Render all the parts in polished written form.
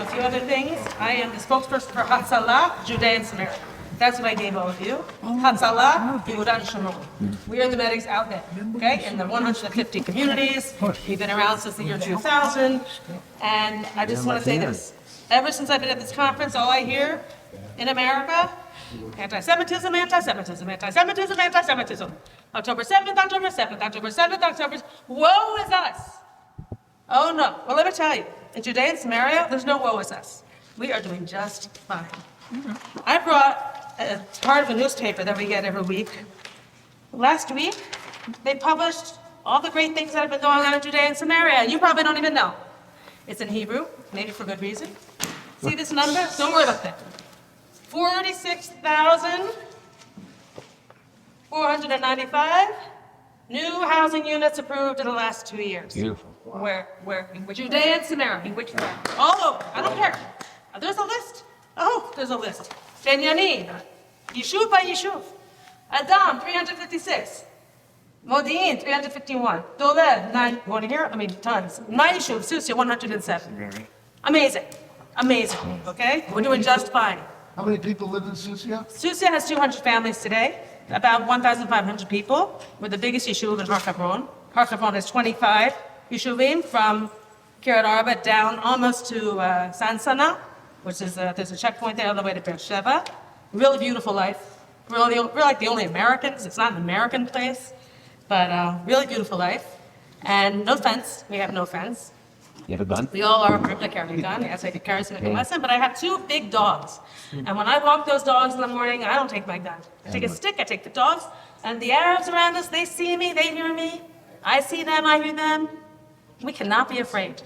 few other things. I am the spokesperson for Hatzalah, Judea and Samaria. That's what I gave all of you. Hatzalah, Yehuda and Shomron. We are the medics out there, okay, in the 150 communities. We've been around since the year 2000. And I just want to say this. Ever since I've been at this conference, all I hear in America, anti-Semitism, anti-Semitism, anti-Semitism, anti-Semitism. October 7th, October 7th, October 7th, October 7th. Woe is us. Oh no. Well, let me tell you, in Judea and Samaria, there's no woe is us. We are doing just fine. I brought part of a newspaper that we get every week. Last week, they published all the great things that have been going on in Judea and Samaria. You probably don't even know. It's in Hebrew, maybe for good reason. See this number? Don't worry about that. 46,495 new housing units approved in the last 2 years. Beautiful. Where? In which Judea and Samaria? In which all over. I don't care. There's a list. Oh, there's a list. Benyamin, Yishuv by Yishuv. Adam, 356. Modi'in, 351. Dolev, 9. Want to hear? I mean, tons. 9 Yishuv. Susia, 107. Amazing. Amazing. Okay? We're doing just fine. How many people live in Susia? Susia has 200 families today, about 1,500 people. We're the biggest yishuv in Har Hebron. Har Hebron has 25 yishuvim from Kiryat Arba down almost to Sansana, which is there's a checkpoint there all the way to Beersheba. Really beautiful life. We're like the only Americans. It's not an American place, but really beautiful life. And no fence. We have no fence. You have a gun? We all are equipped to carry a gun. Yes, I could carry some lesson, but I have 2 big dogs. And when I walk those dogs in the morning, I don't take my gun. I take a stick, I take the dogs, and the Arabs around us, they see me, they hear me. I see them, I hear them. We cannot be afraid.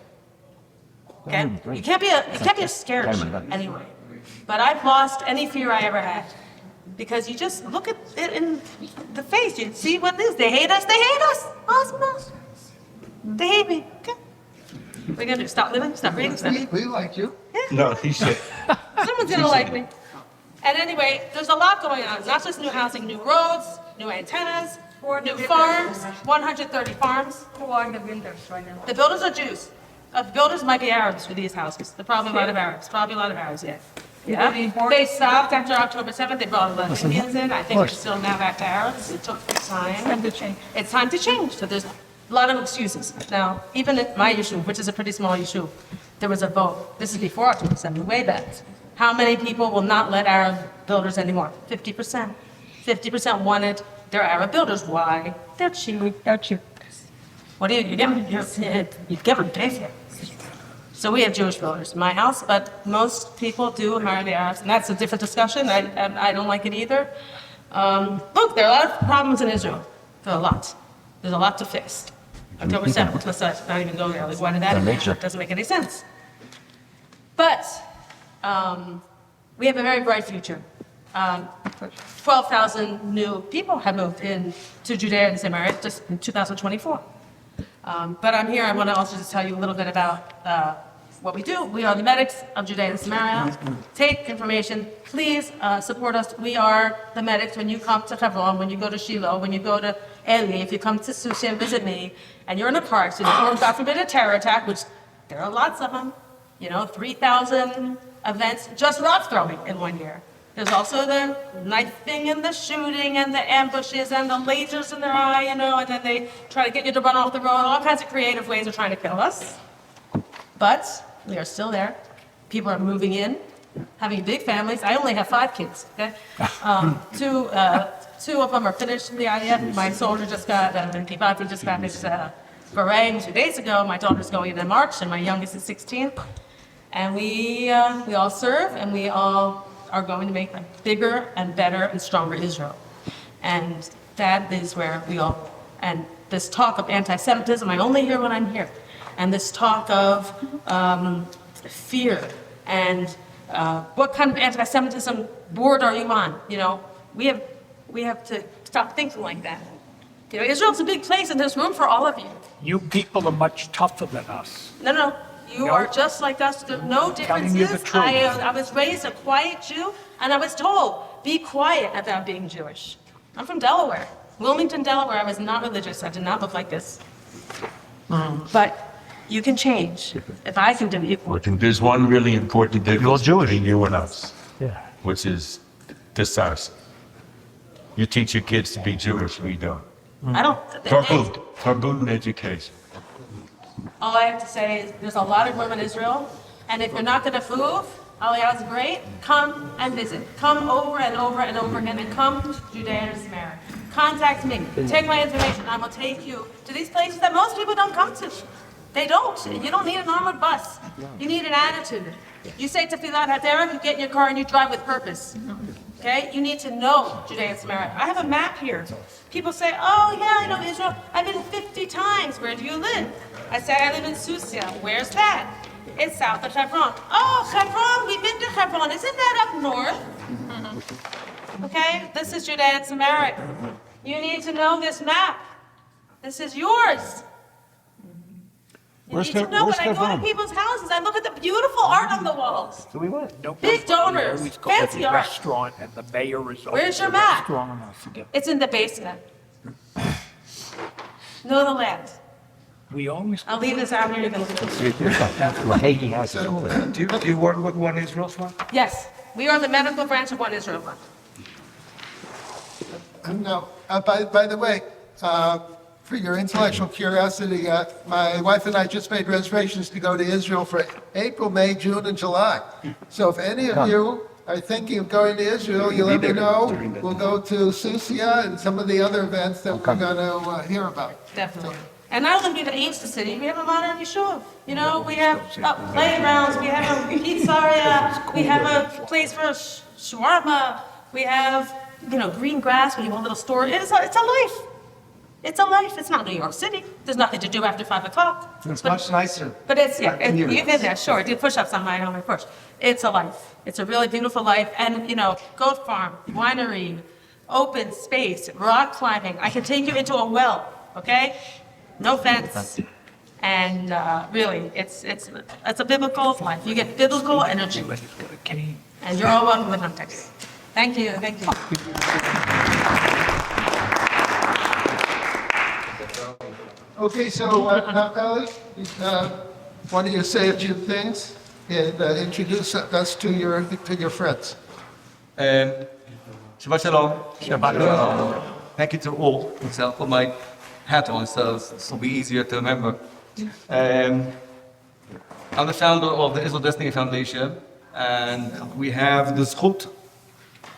Okay? You can't be scared anyway. But I've lost any fear I ever had. Because you just look at it in the face, you see what it is. They hate us, they hate us. Awesome. They hate me. Okay. What are you going to do? Stop living? Stop breathing? Stop. We like you. Yeah. No, he said. Someone's going to like me. And anyway, there's a lot going on. It's not just new housing, new roads, new antennas, new farms, 130 farms. Who are the builders right now? The builders are Jews. The builders might be Arabs for these houses. There are probably a lot of Arabs. Probably a lot of Arabs, yeah. Yeah. They stopped after October 7th. They brought a lot of Indians in. I think they're still now back to Arabs. It took time. It's time to change. It's time to change. So there's a lot of excuses. Now, even in my yeshuv, which is a pretty small yeshuv, there was a vote. This is before October 7th, way back. How many people will not let Arab builders anymore? 50%. 50% wanted their Arab builders. Why? They're cheap. They're cheap. What do you give them? You give them pay for it. So we have Jewish builders in my house, but most people do hire the Arabs, and that's a different discussion. I don't like it either. Look, there are a lot of problems in Israel. There are a lot. There's a lot to fix. October 7th, let's not even go there. Like, why did that happen? It doesn't make any sense. But we have a very bright future. 12,000 new people have moved in to Judea and Samaria just in 2024. But I'm here, I want to also just tell you a little bit about what we do. We are the medics of Judea and Samaria. Take information. Please support us. We are the medics. When you come to Hebron, when you go to Shiloh, when you go to Eli, if you come to Susia and visit me, and you're in a car accident, or God forbid a terror attack, which there are lots of them, 3,000 events, just rock throwing in 1 year. There's also the knifing and the shooting and the ambushes and the lasers in their eye, and then they try to get you to run off the road. All kinds of creative ways of trying to kill us. But we are still there. People are moving in, having big families. I only have 5 kids, okay? Two of them are finished the IF. My soldier just got, Kivati just got his beret 2 days ago. My daughter's going in March, and my youngest is 16. And we all serve, and we all are going to make a bigger and better and stronger Israel. And that is where we all, and this talk of anti-Semitism, I only hear when I'm here. And this talk of fear and what kind of anti-Semitism board are you on? We have to stop thinking like that. Israel's a big place and there's room for all of you. You people are much tougher than us. No. You are just like us. There's no Telling you the differences. truth. I was raised a quiet Jew, and I was told, be quiet about being Jewish. I'm from Delaware. Wilmington, Delaware. I was not religious. I did not look like this. But you can change. If I can do it, you can. There's one really important difference between you and us, Yeah. which is this. You teach your kids to be Jewish, we don't. I don't. Taboo education. All I have to say is there's a lot of room in Israel, and if you're not going to move, Aliyah's great. Come and visit. Come over and over and over again, and come to Judea and Samaria. Contact me. Take my information. I will take you to these places that most people don't come to. They don't. You don't need an armored bus. You need an attitude. You say Tefillat Haderech, you get in your car and you drive with purpose. Okay? You need to know Judea and Samaria. I have a map here. People say, oh yeah, I know Israel. I've been 50 times. Where do you live? I say, I live in Susia. Where's that? It's south of Hebron. Oh, Hebron, we've been to Hebron. Isn't that up north? Okay? This is Judea and Samaria. You need to know this map. This is yours. You need to know when I go to people's houses, I look at the beautiful art on the walls. So we went. Big donors, We always go to fancy the art. restaurant and the mayor is over Where's your the map? restaurant and I forget. It's in the basement. Know the land. We always. I'll leave this out here. You can look at this. Hey, he has it. Do you work with One Israel Fund? Yes, we are the medical branch of One Israel Fund. No, by the way, for your intellectual curiosity, my wife and I just made reservations to go to Israel for April, May, June, and July. So if any of you are thinking of going to Israel, you let me know. We'll go to Susia and some of the other events that we're going to hear about. Definitely. And not only do we age the city, we have a modern yeshuv. You know, we have playgrounds, we have a pizzeria, we have a place for shawarma, we have, green grass, we have a little store. It's a life. It's a life. It's not New York City. There's nothing to do after 5 o'clock. It's much nicer. But you've been there, sure. Do push-ups on my porch. It's a life. It's a really beautiful life. And, goat farm, winery, open space, rock climbing. I can take you into a well, okay? No fence. And really, it's a biblical life. You get biblical energy. And you're all welcome to context. Thank you. Thank you. Okay, so Naftali, why don't you say a few things and introduce us to your friends? Shabbat Shalom. Shabbat Shalom. Thank you to all. I'll put my hat on so it'll be easier to remember. I'm the founder of the Israel Destiny Foundation, and we have the zchut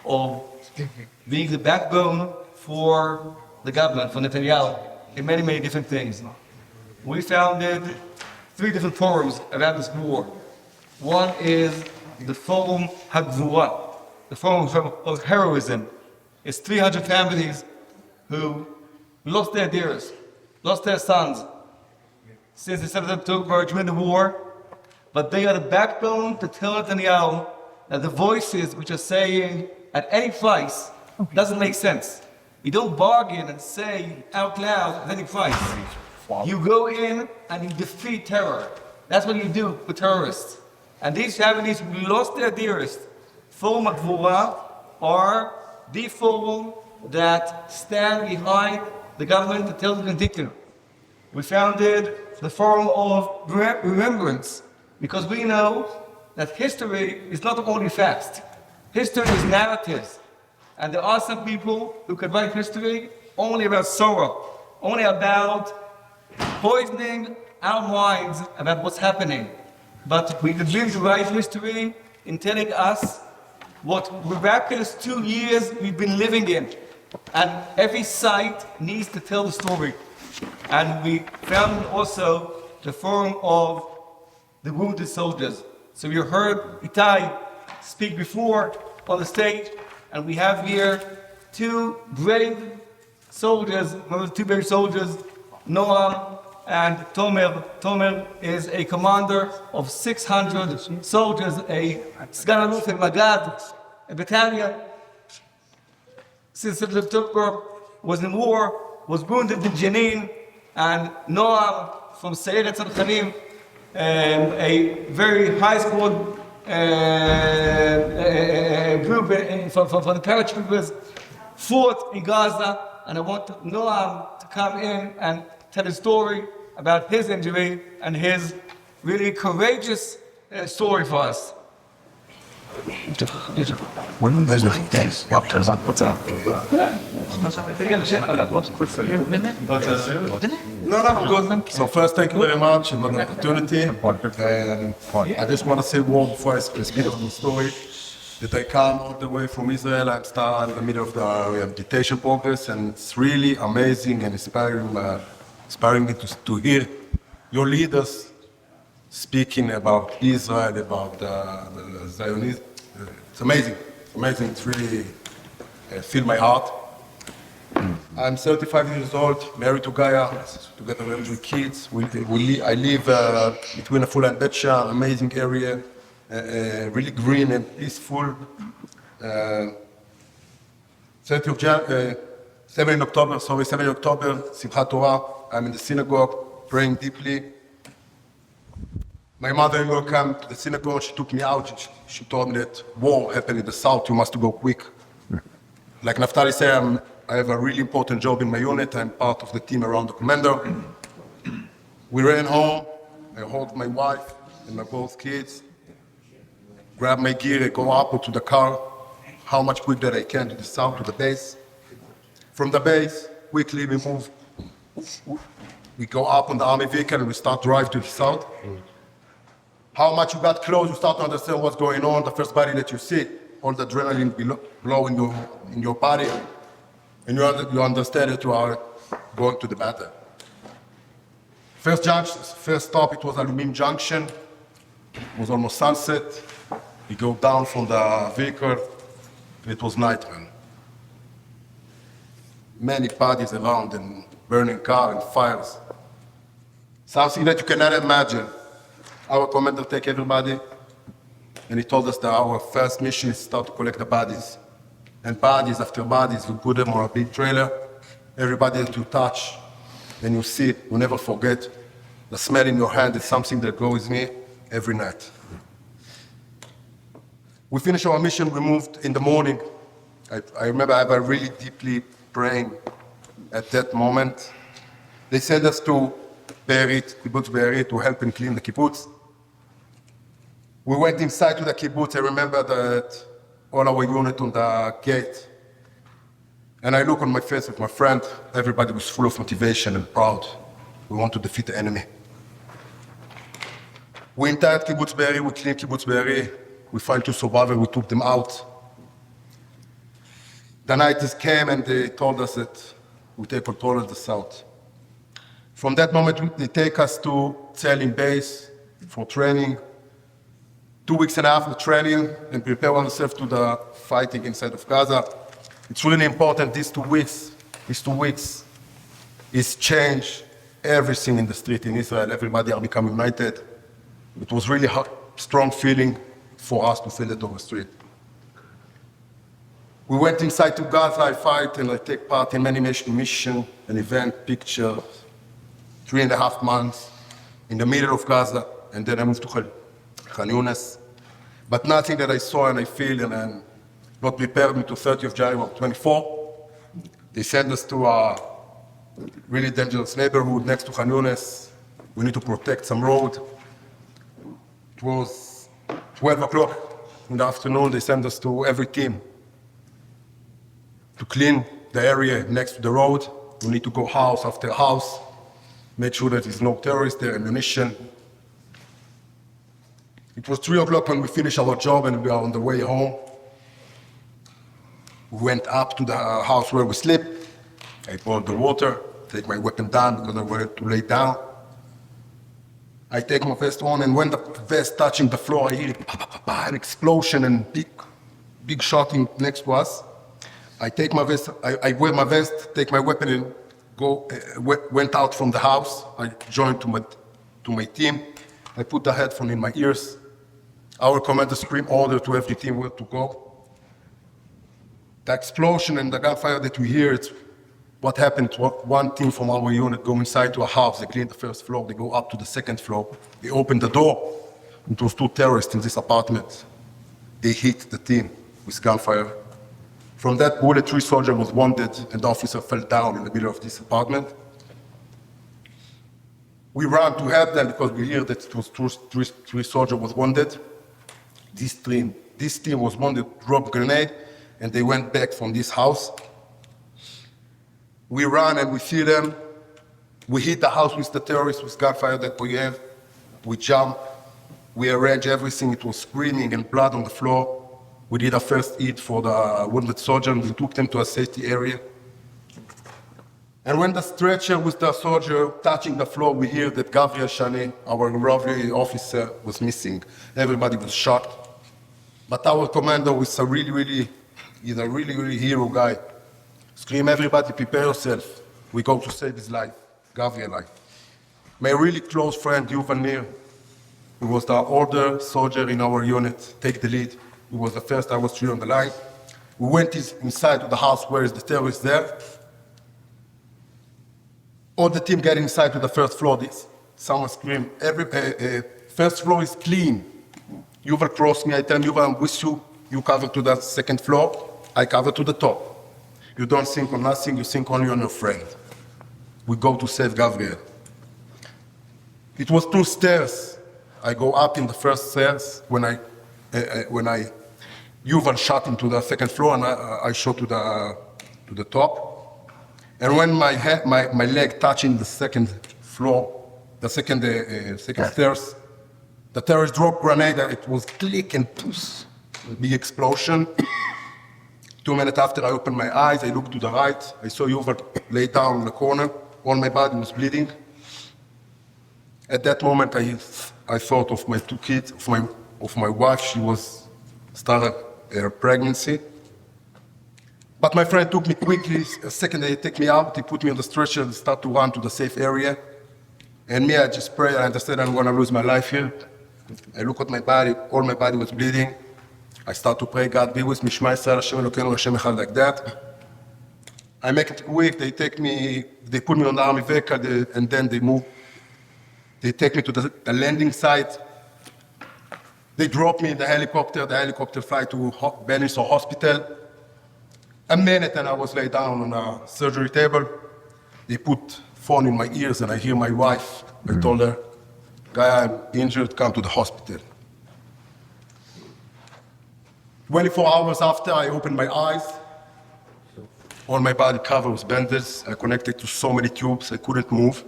of being the backbone for the government, for Netanyahu, in many, many different things. We founded 3 different forums around this war. One is the Forum HaGvura, the Forum of Heroism. It's 300 families who lost their dearest, lost their sons since the 7th of October during the war, but they are the backbone to tell Netanyahu that the voices which are saying at any price doesn't make sense. You don't bargain and say out loud at any price. You go in and you defeat terror. That's what you do with terrorists. And these families who lost their dearest, Forum HaGvura, are the forum that stand behind the government to tell them to continue. We founded the Forum of Remembrance because we know that history is not only facts. History is narratives. And there are some people who can write history only about sorrow, only about poisoning our minds about what's happening. But we could really write history in telling us what miraculous 2 years we've been living in. And every site needs to tell the story. And we founded also the Forum of the Wounded Soldiers. So you heard Itai speak before on the stage, and we have here 2 brave soldiers, 2 brave soldiers, Noam and Tomer. Tomer is a commander of 600 soldiers, a Sgan Aluf in Magad, a battalion. Since the October was in war, was wounded in Jenin, and Noam from Sayeret Tzadchanim, a very high-scored group from the paratroopers, fought in Gaza, and I want Noam to come in and tell his story about his injury and his really courageous story for us. So first, thank you very much for the opportunity. And I just want to say one before I speak of the story, that I come all the way from Israel. I'm still in the middle of the rehabilitation progress, and it's really amazing and inspiring me to hear your leaders speaking about Israel, about the Zionism. It's amazing. It's amazing. It's really filled my heart. I'm 35 years old, married to Gaia, together with 3 kids. I live between Afula and Bet Shean, amazing area, really green and peaceful. 7 October, Simchat Torah. I'm in the synagogue, praying deeply. My mother-in-law came to the synagogue, she took me out, she told me that war happened in the south, you must go quick. Like Naftali said, I have a really important job in my unit, I'm part of the team around the commander. We ran home, I hold my wife and my both kids, grab my gear, I go up to the car, how much quick that I can to the south, to the base. From the base, quickly we move, we go up on the army vehicle and we start drive to the south. How much you got close, you start to understand what's going on, the first body that you see, all the adrenaline below in your body, and you understand that you are going to the battle. First stop, it was Alumim Junction. It was almost sunset. We go down from the vehicle, it was nighttime. Many bodies around and burning car and fires. Something that you cannot imagine. Our commander take everybody, and he told us that our first mission is to start to collect the bodies. And bodies after bodies, we put them on a big trailer. Everybody that you touch, and you see, you never forget. The smell in your hand is something that goes with me every night. We finished our mission, we moved in the morning. I remember I was really deeply praying at that moment. They sent us to Be'erit, kibbutz Be'erit, to help and clean the kibbutz. We went inside to the kibbutz. I remember that all our unit on the gate. And I look on my face with my friend. Everybody was full of motivation and proud. We want to defeat the enemy. We entered kibbutz Be'eri, we cleaned kibbutz Be'eri. We found 2 survivors, we took them out. The night came and they told us that we take control of the south. From that moment, they take us to Tzelim base for training. 2 weeks and a half of training and prepare ourselves to the fighting inside of Gaza. It's really important, these 2 weeks is change everything in the street in Israel. Everybody are becoming united. It was really a strong feeling for us to feel it on the street. We went inside to Gaza, I fight and I take part in many missions, an event, pictures, 3.5 months in the middle of Gaza, and then I moved to Khan Yunis. But nothing that I saw and I feel and not prepared me to 30th of January of 24. They sent us to a really dangerous neighborhood next to Khan Yunis. We need to protect some road. It was 12 o'clock in the afternoon. They sent us to every team to clean the area next to the road. We need to go house after house, make sure that there's no terrorists there, ammunition. It was 3 o'clock when we finished our job and we are on the way home. We went up to the house where we sleep. I poured the water, take my weapon down because I wanted to lay down. I take my vest on, and when the vest touching the floor, I hear an explosion and big shot next to us. I take my vest, I wear my vest, take my weapon and went out from the house. I joined to my team. I put the headphone in my ears. Our commander screamed order to every team where to go. The explosion and the gunfire that we hear, it's what happened. One team from our unit go inside to a house, they clean the first floor, they go up to the second floor, they open the door. It was 2 terrorists in this apartment. They hit the team with gunfire. From that bullet, 3 soldiers was wounded and the officer fell down in the middle of this apartment. We ran to help them because we hear that it was three soldiers was wounded. This team was wounded, dropped grenade, and they went back from this house. We ran and we see them. We hit the house with the terrorists, with gunfire that we have. We jump. We arrange everything. It was screaming and blood on the floor. We did a first aid for the wounded soldier, and we took them to a safety area. And when the stretcher with the soldier touching the floor, we hear that Gabriel Shani, our robbery officer, was missing. Everybody was shocked. But our commander was he's a really hero guy. Scream, everybody prepare yourself. We go to save his life, Gabriel life. My really close friend, Yuval Nir, who was the older soldier in our unit, take the lead. He was the first, I was three on the line. We went inside to the house where is the terrorist there. All the team get inside to the first floor. Someone scream, first floor is clean. Yuval crossed me, I tell Yuval, I'm with you. You cover to the second floor, I cover to the top. You don't think on nothing, you think only on your friend. We go to save Gabriel. It was 2 stairs. I go up in the first stairs when Yuval shot into the second floor and I shot to the top. And when my leg touching the second floor, the second stairs, the terrorist dropped grenade and it was click and poof, a big explosion. 2 minutes after I opened my eyes, I looked to the right, I saw Yuval lay down in the corner, all my body was bleeding. At that moment, I thought of my 2 kids, of my wife. She was started her pregnancy. But my friend took me quickly. A second, they take me out. He put me on the stretcher and start to run to the safe area. And me, I just pray. I understand I'm going to lose my life here. I look at my body. All my body was bleeding. I start to pray, God be with me. Shema Yisrael, Hashem Elokeinu, Hashem Echad, like that. I make it quick. They put me on the army vehicle, and then they move. They take me to the landing site. They drop me in the helicopter. The helicopter fly to Benisor Hospital. A minute and I was laid down on a surgery table. They put phone in my ears and I hear my wife. I told her, Guy, I'm injured, come to the hospital. 24 hours after I opened my eyes, all my body covered with bandages. I connected to so many tubes, I couldn't move.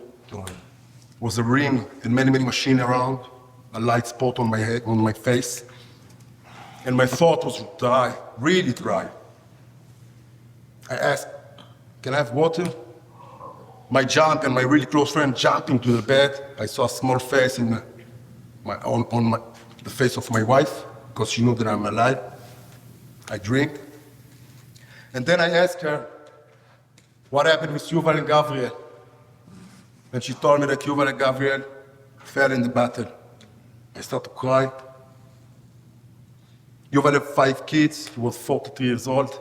Was a ring and many machines around, a light spot on my head, on my face. And my throat was dry, really dry. I asked, can I have water? My jump and my really close friend jumped into the bed. I saw a small face on the face of my wife, because she knew that I'm alive. I drink. And then I asked her, what happened with Yuval and Gabriel? And she told me that Yuval and Gabriel fell in the battle. I started to cry. Yuval had 5 kids. He was 43 years old.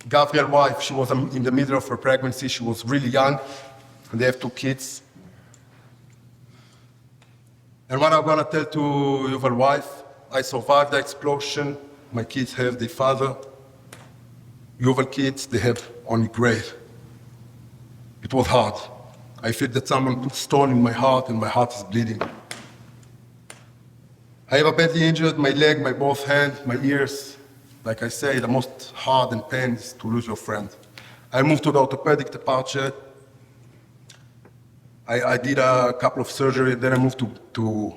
Gabriel's wife, she was in the middle of her pregnancy. She was really young, and they have 2 kids. And what I'm gonna tell to Yuval's wife, I survived the explosion. My kids have their father. Yuval kids, they have only grave. It was hard. I feel that someone put stone in my heart and my heart is bleeding. I have a badly injured, my leg, my both hands, my ears. Like I say, the most hard and pain is to lose your friend. I moved to the orthopedic department. I did a couple of surgeries, then I moved to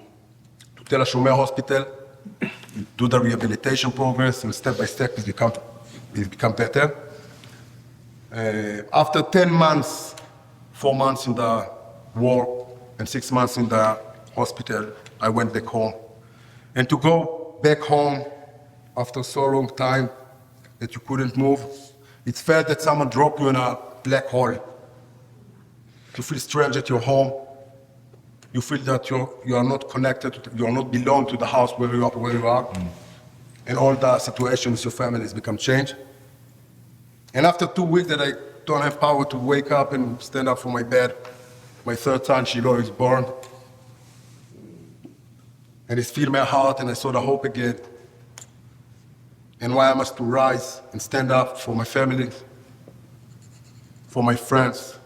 Tel HaShomer Hospital, do the rehabilitation progress, and step by step it become better. After 10 months, 4 months in the war and 6 months in the hospital, I went back home. And to go back home after so long time that you couldn't move, it felt that someone dropped you in a black hole. You feel strange at your home. You feel that you are not connected, you are not belong to the house where you are. And all the situation with your family has become changed. And after 2 weeks that I don't have power to wake up and stand up from my bed, my 3rd son, Shiloh, is born. And it filled my heart and I saw the hope again. And why I must to rise and stand up for my family, for my friends,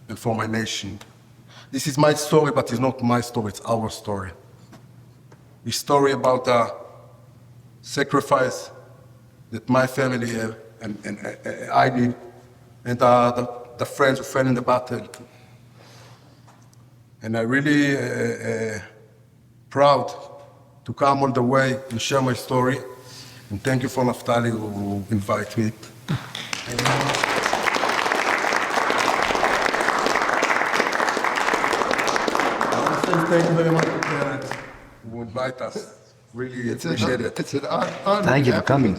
and for my nation. This is my story, but it's not my story, it's our story. A story about the sacrifice that my family and I did, and the friends who fell in the battle. And I'm really proud to come all the way and share my story. And thank you for Naftali who invited me. Thank you very much to parents who invite us. Really appreciate it. It's an honor. Thank you for coming.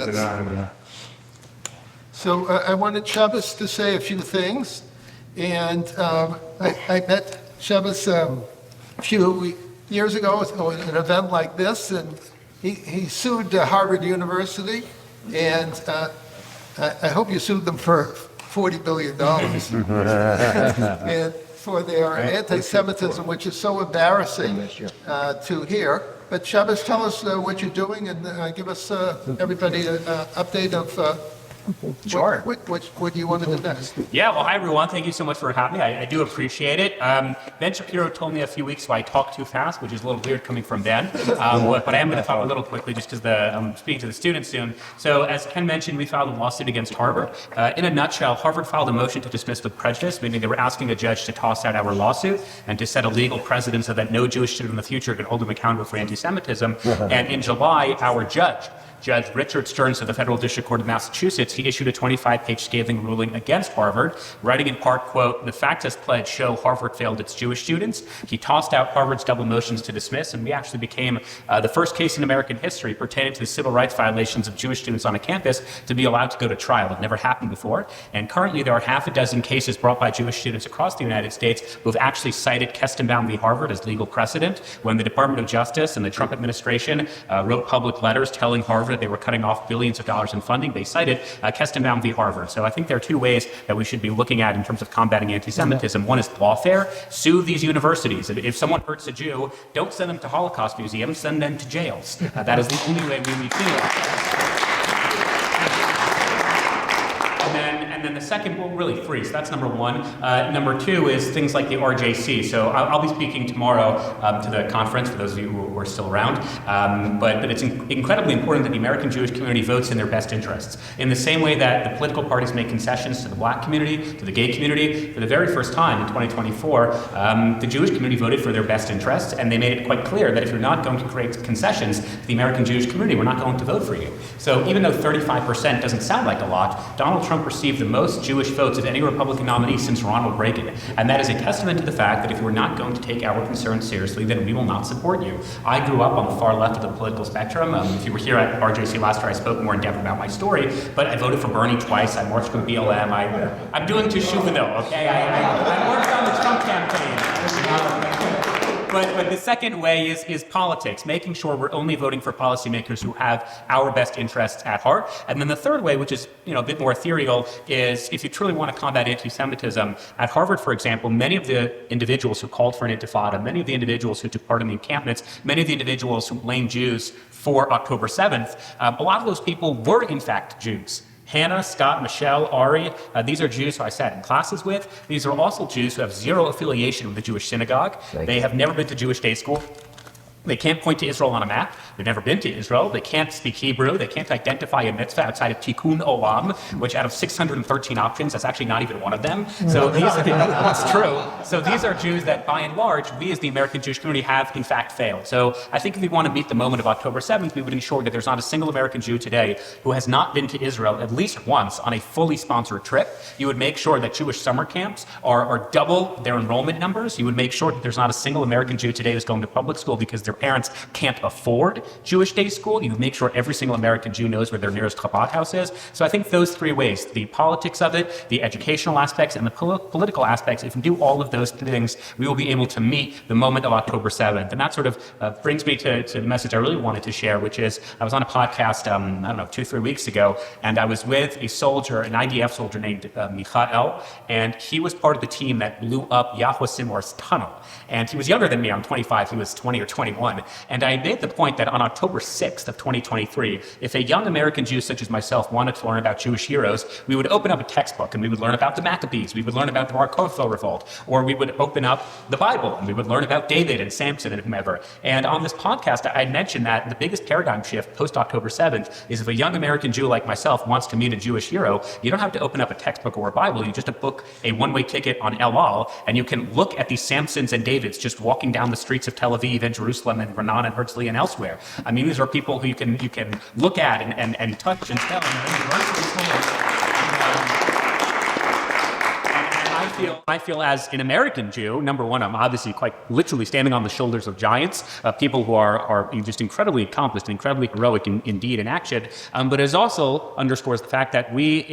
So I wanted Shabbos to say a few things, and I met Shabbos a few years ago at an event like this, and he sued Harvard University, and I hope you sued them for $40 billion. And for their anti-Semitism, which is so embarrassing to hear. But Shabbos, tell us what you're doing, and give us, everybody, an update of Sure. what you want to do next. Yeah, well, hi, everyone. Thank you so much for having me. I do appreciate it. Ben Shapiro told me a few weeks ago I talk too fast, which is a little weird coming from Ben. But I am going to talk a little quickly just because I'm speaking to the students soon. So as Ken mentioned, we filed a lawsuit against Harvard. In a nutshell, Harvard filed a motion to dismiss with prejudice, meaning they were asking a judge to toss out our lawsuit and to set a legal precedent so that no Jewish student in the future could hold them accountable for anti-Semitism. And in July, our Judge Richard Stearns of the Federal District Court of Massachusetts, he issued a 25-page scathing ruling against Harvard, writing in part, quote, "The facts as pledged show Harvard failed its Jewish students." He tossed out Harvard's double motions to dismiss, and we actually became the first case in American history pertaining to the civil rights violations of Jewish students on a campus to be allowed to go to trial. It never happened before. And currently there are half a dozen cases brought by Jewish students across the United States who have actually cited Kestenbaum v. Harvard as legal precedent. When the Department of Justice and the Trump administration wrote public letters telling Harvard that they were cutting off billions of dollars in funding, they cited Kestenbaum v. Harvard. So I think there are two ways that we should be looking at in terms of combating anti-Semitism. One is lawfare. Sue these universities. If someone hurts a Jew, don't send them to Holocaust museums, send them to jails. That is the only way we feel. And then the second, well, really free. So that's number one. Number two is things like the RJC. So I'll be speaking tomorrow to the conference for those of you who are still around. But it's incredibly important that the American Jewish community votes in their best interests. In the same way that the political parties make concessions to the black community, to the gay community, for the very first time in 2024, the Jewish community voted for their best interests, and they made it quite clear that if you're not going to create concessions to the American Jewish community, we're not going to vote for you. So even though 35% doesn't sound like a lot, Donald Trump received the most Jewish votes of any Republican nominee since Ronald Reagan. And that is a testament to the fact that if we're not going to take our concerns seriously, then we will not support you. I grew up on the far left of the political spectrum. If you were here at RJC last year, I spoke more in depth about my story, but I voted for Bernie twice. I marched with BLM. I'm doing teshuva though, okay? I worked on the Trump campaign. But the second way is politics, making sure we're only voting for policymakers who have our best interests at heart. And then the third way, which is a bit more ethereal, is if you truly want to combat anti-Semitism, at Harvard, for example, many of the individuals who called for an intifada, many of the individuals who took part in the encampments, many of the individuals who blamed Jews for October 7th, a lot of those people were in fact Jews. Hannah, Scott, Michelle, Ari, these are Jews who I sat in classes with. These are also Jews who have zero affiliation with the Jewish synagogue. They have never been to Jewish day school. They can't point to Israel on a map. They've never been to Israel. They can't speak Hebrew. They can't identify a mitzvah outside of Tikkun Olam, which out of 613 options, that's actually not even one of them. So that's true. So these are Jews that, by and large, we as the American Jewish community have, in fact, failed. So I think if we want to meet the moment of October 7th, we would ensure that there's not a single American Jew today who has not been to Israel at least once on a fully sponsored trip. You would make sure that Jewish summer camps are double their enrollment numbers. You would make sure that there's not a single American Jew today who's going to public school because their parents can't afford Jewish day school. You make sure every single American Jew knows where their nearest Chabad house is. So I think those three ways, the politics of it, the educational aspects, and the political aspects, if we do all of those things, we will be able to meet the moment of October 7th. And that sort of brings me to the message I really wanted to share, which is I was on a podcast, 2-3 weeks ago, and I was with a soldier, an IDF soldier named Michael, and he was part of the team that blew up Yahweh Sinwar's tunnel. And he was younger than me. I'm 25. He was 20 or 21. 2021. And I made the point that on October 6th of 2023, if a young American Jew such as myself wanted to learn about Jewish heroes, we would open up a textbook and we would learn about the Maccabees, we would learn about the Bar Kokhba revolt, or we would open up the Bible and we would learn about David and Samson and whomever. And on this podcast, I mentioned that the biggest paradigm shift post-October 7th is if a young American Jew like myself wants to meet a Jewish hero, you don't have to open up a textbook or a Bible, you just book a one-way ticket on El Al, and you can look at these Samsons and Davids just walking down the streets of Tel Aviv and Jerusalem and Renan and Herzliya and elsewhere. I mean, these are people who you can look at and touch and tell. I feel as an American Jew, number one, I'm obviously quite literally standing on the shoulders of giants, people who are just incredibly accomplished, incredibly heroic in deed and action. But it also underscores the fact that we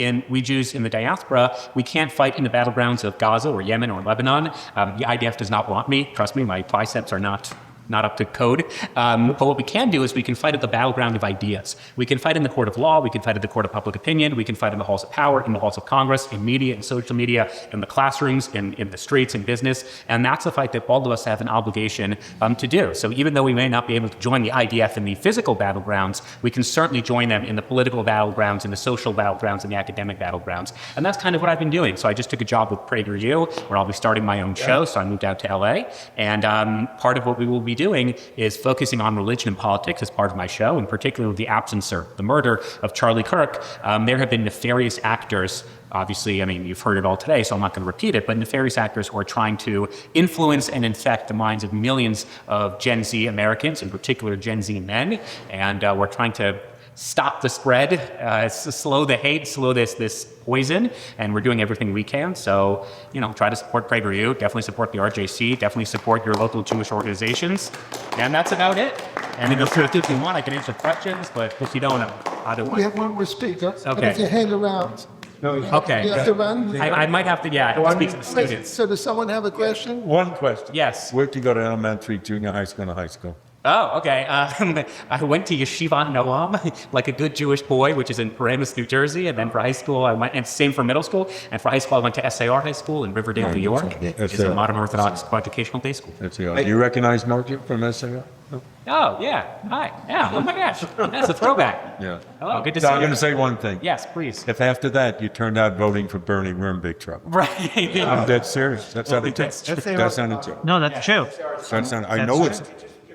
Jews in the diaspora, we can't fight in the battlegrounds of Gaza or Yemen or Lebanon. The IDF does not want me. Trust me, my biceps are not up to code. But what we can do is we can fight at the battleground of ideas. We can fight in the court of law, we can fight at the court of public opinion, we can fight in the halls of power, in the halls of Congress, in media, in social media, in the classrooms, in the streets, in business. And that's a fight that all of us have an obligation to do. So even though we may not be able to join the IDF in the physical battlegrounds, we can certainly join them in the political battlegrounds, in the social battlegrounds, in the academic battlegrounds. And that's kind of what I've been doing. So I just took a job with PragerU, where I'll be starting my own show. So I moved out to LA. And part of what we will be doing is focusing on religion and politics as part of my show, and particularly the absence or the murder of Charlie Kirk. There have been nefarious actors, obviously, I mean, you've heard it all today, so I'm not going to repeat it, but nefarious actors who are trying to influence and infect the minds of millions of Gen Z Americans, in particular Gen Z men, and we're trying to stop the spread, slow the hate, slow this poison, and we're doing everything we can. So, try to support PragerU, definitely support the RJC, definitely support your local Jewish organizations, and that's about it. And if you want, I can answer questions, but if you don't, I don't want. We have one more speaker. Okay. If you hang around. Okay. You have to run? I might have to, speak to the students. So does someone have a question? One question. Yes. Where'd you go to elementary, junior high school, and high school? Oh, okay. I went to Yeshiva Noam, like a good Jewish boy, which is in Paramus, New Jersey. And then for high school, I went, and same for middle school. And for high school, I went to SAR High School in Riverdale, New York. It's a modern Orthodox educational day school. Do you recognize Margie from SAR? Oh, yeah. Hi. Yeah. Oh, my gosh. That's a throwback. Yeah. Hello. Good to So see I'm you. going to say one thing. Yes, please. If after that you turned out voting for Bernie, we're in big trouble. Right. I'm dead serious. That's not a joke. That's not a joke. No, that's true. That's not. I know it's.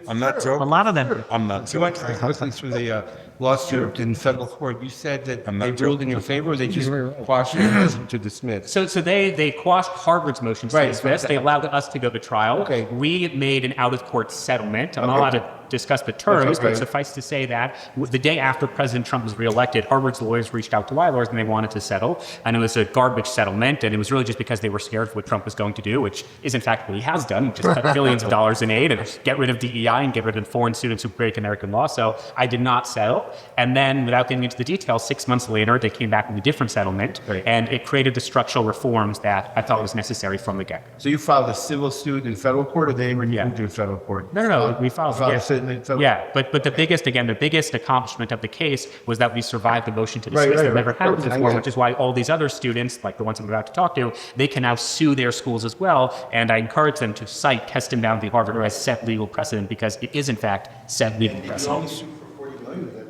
I'm not joking. A lot of them. I'm not You went joking. to the through the lawsuit in federal court. You said that I'm not they ruled in your favor, or they just quashed your motion to dismiss. So they quashed Harvard's motion to dismiss. They allowed us to go to trial. Okay. We made an out-of-court settlement. I'm not allowed to discuss the terms, but suffice to say that the day after President Trump was reelected, Harvard's lawyers reached out to my lawyers and they wanted to settle. And it was a garbage settlement. And it was really just because they were scared of what Trump was going to do, which is in fact what he has done, which is cut billions of dollars in aid and get rid of DEI and get rid of foreign students who break American law. So I did not settle. And then without getting into the details, 6 months later, they came back with a different settlement. And it created the structural reforms that I thought was necessary from the get-go. So you filed a civil suit in federal court, or they removed you in federal court? No, we filed. a suit in federal But the biggest accomplishment of the case was that we survived the motion to dismiss. That never happened before, which is why all these other students, like the ones I'm about to talk to, they can now sue their schools as well. And I encourage them to cite Kestenbaum v. Harvard as set legal precedent, because it is in fact set legal precedent.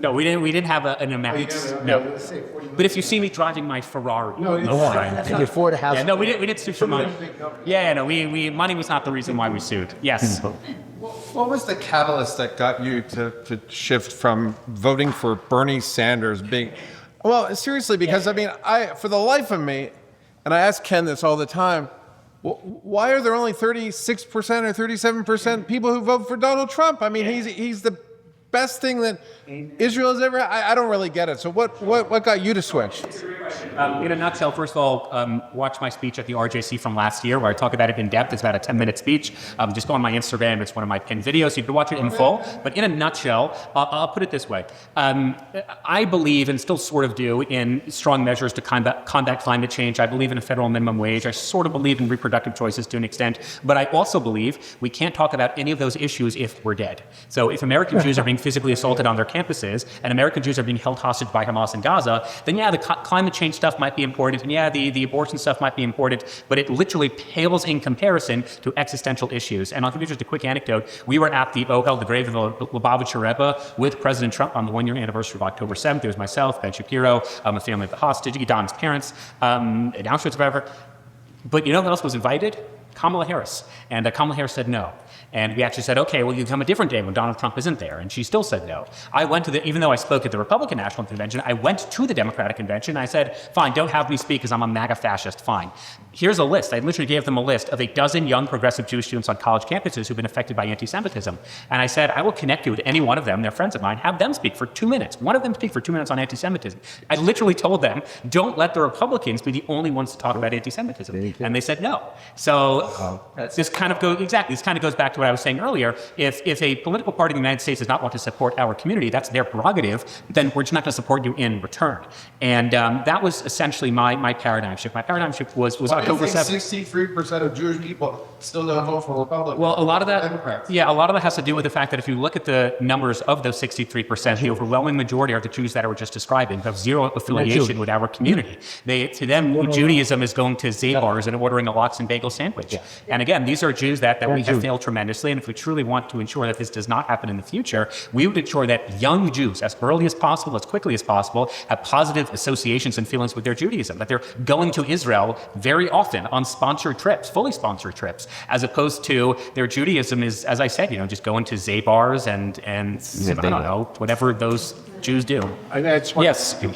No, we didn't have an amount. No. But if you see me driving my Ferrari, Before the house. yeah, no, we didn't sue for money. Yeah, no, we money was not the reason why we sued. Yes. What was the catalyst that got you to shift from voting for Bernie Sanders being... Well, seriously, because I mean, for the life of me, and I ask Ken this all the time, why are there only 36% or 37% people who vote for Donald Trump? I mean, he's the best thing that Israel has ever had. I don't really get it. So what got you to switch? In a nutshell, first of all, watch my speech at the RJC from last year where I talk about it in depth. It's about a 10-minute speech. Just go on my Instagram. It's one of my pinned videos. You can watch it in full. But in a nutshell, I'll put it this way. I believe, and still sort of do, in strong measures to combat climate change. I believe in a federal minimum wage. I sort of believe in reproductive choices to an extent. But I also believe we can't talk about any of those issues if we're dead. So if American Jews are being physically assaulted on their campuses and American Jews are being held hostage by Hamas in Gaza, then yeah, the climate change change stuff might be important, and yeah, the abortion stuff might be important, but it literally pales in comparison to existential issues. And I'll give you just a quick anecdote. We were at the Ohel, the grave of the Lubavitcher Rebbe, with President Trump on the one-year anniversary of October 7th. There was myself, Ben Shapiro, the family of the hostage, Don's parents, in Auschwitz, whatever. But you know who else was invited? Kamala Harris. And Kamala Harris said no. And we actually said, okay, well, you come a different day when Donald Trump isn't there. And she still said no. I went to even though I spoke at the Republican National Convention, I went to the Democratic Convention. And I said, fine, don't have me speak because I'm a MAGA fascist. Fine. Here's a list. I literally gave them a list of a dozen young progressive Jewish students on college campuses who've been affected by anti-Semitism. And I said, I will connect you with any one of them. They're friends of mine. Have them speak for 2 minutes. One of them speak for 2 minutes on anti-Semitism. I literally told them, don't let the Republicans be the only ones to talk about anti-Semitism. And they said no. So this kind of goes back to what I was saying earlier. If a political party in the United States does not want to support our community, that's their prerogative, then we're just not going to support you in return. And that was essentially my paradigm shift. My paradigm shift was October 7th. 63% of Jewish people still don't vote for Republicans. Well, a lot of that, Democrats. yeah, a lot of that has to do with the fact that if you look at the numbers of those 63%, the overwhelming majority are the Jews that I were just describing, have zero affiliation with our community. To them, Judaism is going to Zabar's and ordering a lox and bagel sandwich. And again, these are Jews that we have failed tremendously. And if we truly want to ensure that this does not happen in the future, we would ensure that young Jews, as early as possible, as quickly as possible, have positive associations and feelings with their Judaism, that they're going to Israel very often on sponsored trips, fully sponsored trips, as opposed to their Judaism is, as I said, just going to Zabar's and I don't know, whatever those Jews do. I just want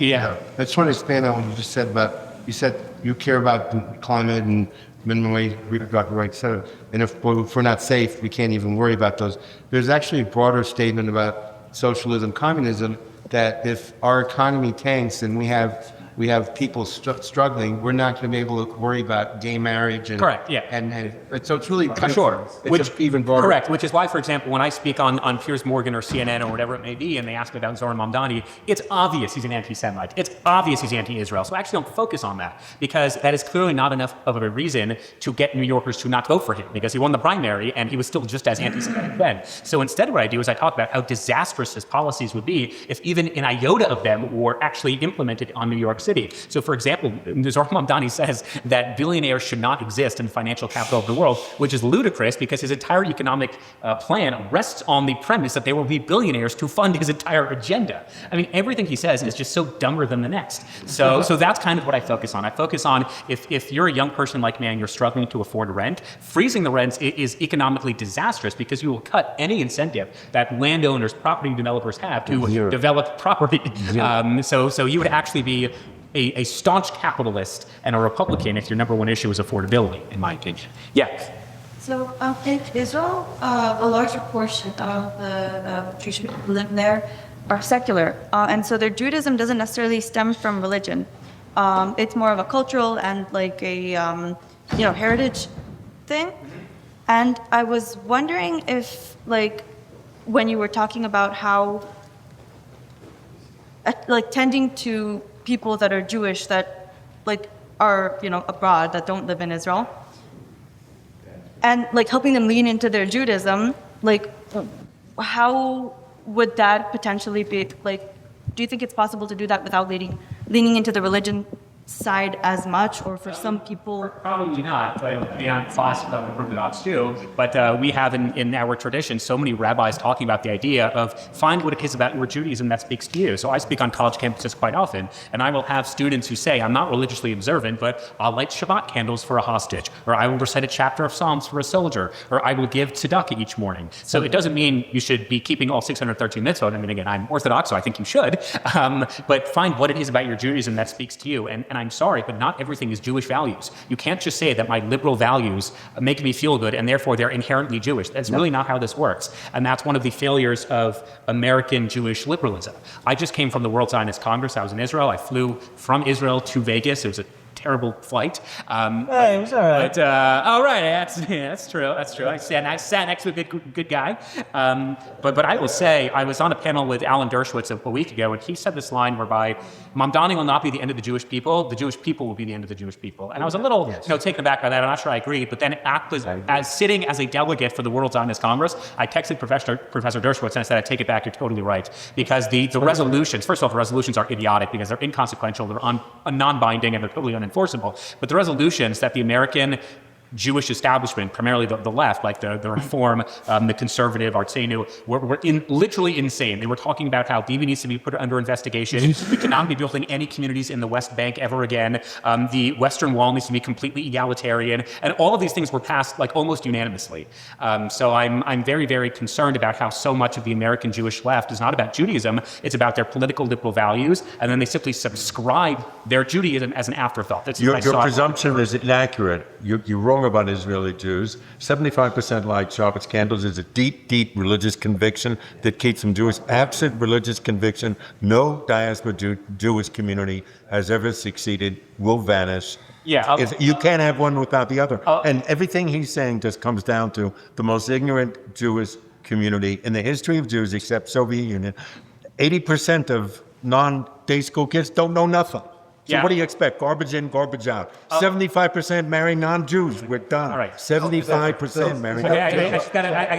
Yeah. I just want to expand on what you just said about, you said you care about the climate and minimum wage, reproductive rights, et cetera. And if we're not safe, we can't even worry about those. There's actually a broader statement about socialism, communism, that if our economy tanks and we have people struggling, we're not going to be able to worry about gay marriage. And, Correct, yeah. And so it's really Sure. It's even broader. Correct, which is why, for example, when I speak on Piers Morgan or CNN or whatever it may be, and they ask me about Zohar Mamdani, it's obvious he's an anti-Semite. It's obvious he's anti-Israel. So I actually don't focus on that because that is clearly not enough of a reason to get New Yorkers to not vote for him because he won the primary and he was still just as anti-Semitic then. So instead what I do is I talk about how disastrous his policies would be if even an iota of them were actually implemented on New York City. So, for example, Zohar Mamdani says that billionaires should not exist in the financial capital of the world, which is ludicrous because his entire economic plan rests on the premise that there will be billionaires to fund his entire agenda. I mean, everything he says is just so dumber than the next. So that's kind of what I focus on. I focus on if you're a young person like me and you're struggling to afford rent, freezing the rents is economically disastrous because you will cut any incentive that landowners, property developers have to develop property. So you would actually be a staunch capitalist and a Republican if your number one issue is affordability, in my opinion. Yeah. So in Israel, a larger portion of the Jewish people who live there are secular, and so their Judaism doesn't necessarily stem from religion. It's more of a cultural and like a heritage thing. And I was wondering if, like, when you were talking about how, like, tending to people that are Jewish that, like, are, abroad, that don't live in Israel, and, like, helping them lean into their Judaism, like, how would that potentially be, like, do you think it's possible to do that without leaning into the religion side as much, or for some people? Probably not, but beyond classical and Orthodox too. But we have in our tradition so many rabbis talking about the idea of find what it is about your Judaism that speaks to you. So I speak on college campuses quite often, and I will have students who say, I'm not religiously observant, but I'll light Shabbat candles for a hostage, or I will recite a chapter of Psalms for a soldier, or I will give tzedakah each morning. So it doesn't mean you should be keeping all 613 mitzvot. I mean, again, I'm Orthodox, so I think you should. But find what it is about your Judaism that speaks to you. And I'm sorry, but not everything is Jewish values. You can't just say that my liberal values make me feel good and therefore they're inherently Jewish. That's really not how this works. And that's one of the failures of American Jewish liberalism. I just came from the World Zionist Congress. I was in Israel. I flew from Israel to Vegas. It was a terrible flight. Hey, it was all right. But, that's true. I sat next to a good guy. But I will say, I was on a panel with Alan Dershowitz a week ago, and he said this line whereby Mamdani will not be the end of the Jewish people will be the end of the Jewish people. And I was a little taken aback by that. I'm not sure I agreed, but then as sitting as a delegate for the World Zionist Congress, I texted Professor Dershowitz and I said, I take it back, you're totally right. Because the resolutions, first of all, the resolutions are idiotic because they're inconsequential, they're non-binding, and they're totally unenforceable. But the resolutions that the American Jewish establishment, primarily the left, like the Reform, the Conservative, Artsenu, were literally insane. They were talking about how Bibi needs to be put under investigation. We cannot be building any communities in the West Bank ever again. The Western Wall needs to be completely egalitarian. And all of these things were passed like almost unanimously. So I'm very, very concerned about how so much of the American Jewish left is not about Judaism. It's about their political liberal values. And then they simply subscribe their Judaism as an afterthought. That's Your presumption is inaccurate. You're wrong about Israeli Jews. 75% like Shabbos candles is a deep, deep religious conviction that keeps them Jewish. Absent religious conviction, no diaspora Jewish community has ever succeeded, will vanish. Yeah, You can't have one without the other. And everything he's saying just comes down to the most ignorant Jewish community in the history of Jews, except Soviet Union. 80% of non-day school kids don't know nothing. So what do you expect? Garbage in, garbage out. 75% marry non-Jews. We're done. All right. 75% marry non-Jews. I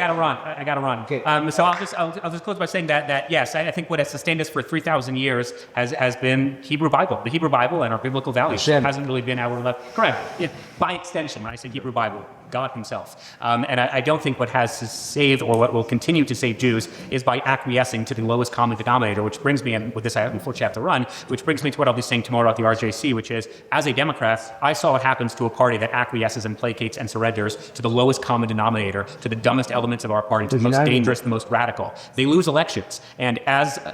gotta run. Okay. So I'll just close by saying that yes, I think what has sustained us for 3,000 years has been Hebrew Bible, the Hebrew Bible, and our biblical values. It hasn't really been our left. Correct. Yeah. By extension, when I say Hebrew Bible, God Himself. And I don't think what has saved or what will continue to save Jews is by acquiescing to the lowest common denominator, which brings me, and with this I unfortunately have to run, which brings me to what I'll be saying tomorrow at the RJC, which is, as a Democrat, I saw what happens to a party that acquiesces and placates and surrenders to the lowest common denominator, to the dumbest elements of our party, to the most dangerous, the most radical. They lose elections. And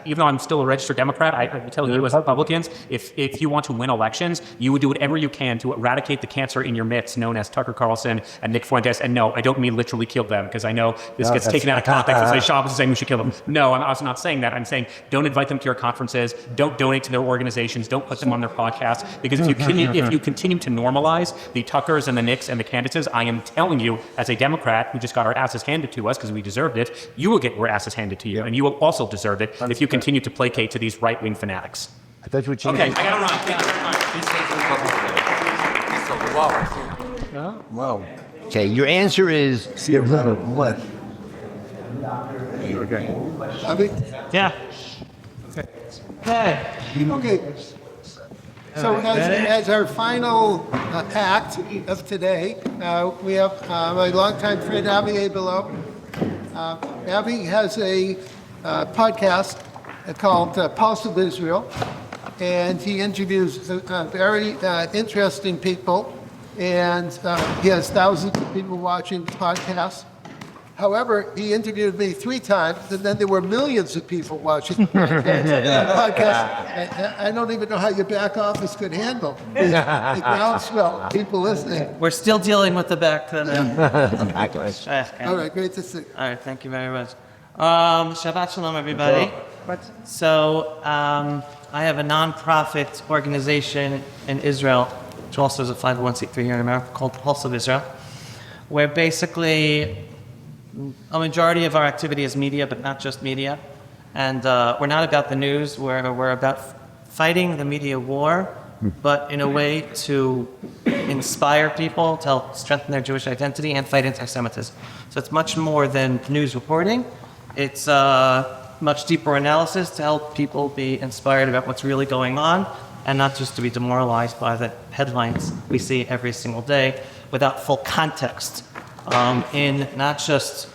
even though I'm still a registered Democrat, I tell you as Republicans, if you want to win elections, you would do whatever you can to eradicate the cancer in your midst known as Tucker Carlson and Nick Fuentes. And no, I don't mean literally kill them, because I know this gets taken out of context and say Shabbos is saying we should kill them. No, I'm also not saying that. I'm saying don't invite them to your conferences, don't donate to their organizations, don't put them on their podcasts, because if you continue to normalize the Tuckers and the Nicks and the Candaces, I am telling you, as a Democrat who just got our asses handed to us because we deserved it, you will get your asses handed to you, and you will also deserve it if you continue to placate to these right-wing fanatics. I thought you were Okay, I gotta run. Thank you very much. Wow. Okay, your answer is what? Yeah. Okay. So as our final act of today, we have my longtime friend Avi Below. Avi has a podcast called Pulse of Israel, and he interviews very interesting people, and he has thousands of people watching the podcast. However, he interviewed me 3 times, and then there were millions of people watching the podcast. I don't even know how your back office could handle the groundswell, people listening. We're still dealing with the back. All right, great to see you. All right, thank you very much. Shabbat Shalom, everybody. So I have a non-profit organization in Israel, which also is a 501c3 here in America, called Pulse of Israel, where basically a majority of our activity is media, but not just media. And we're not about the news. We're about fighting the media war, but in a way to inspire people to help strengthen their Jewish identity and fight anti-Semitism. So it's much more than news reporting. It's much deeper analysis to help people be inspired about what's really going on, and not just to be demoralized by the headlines we see every single day without full context in not just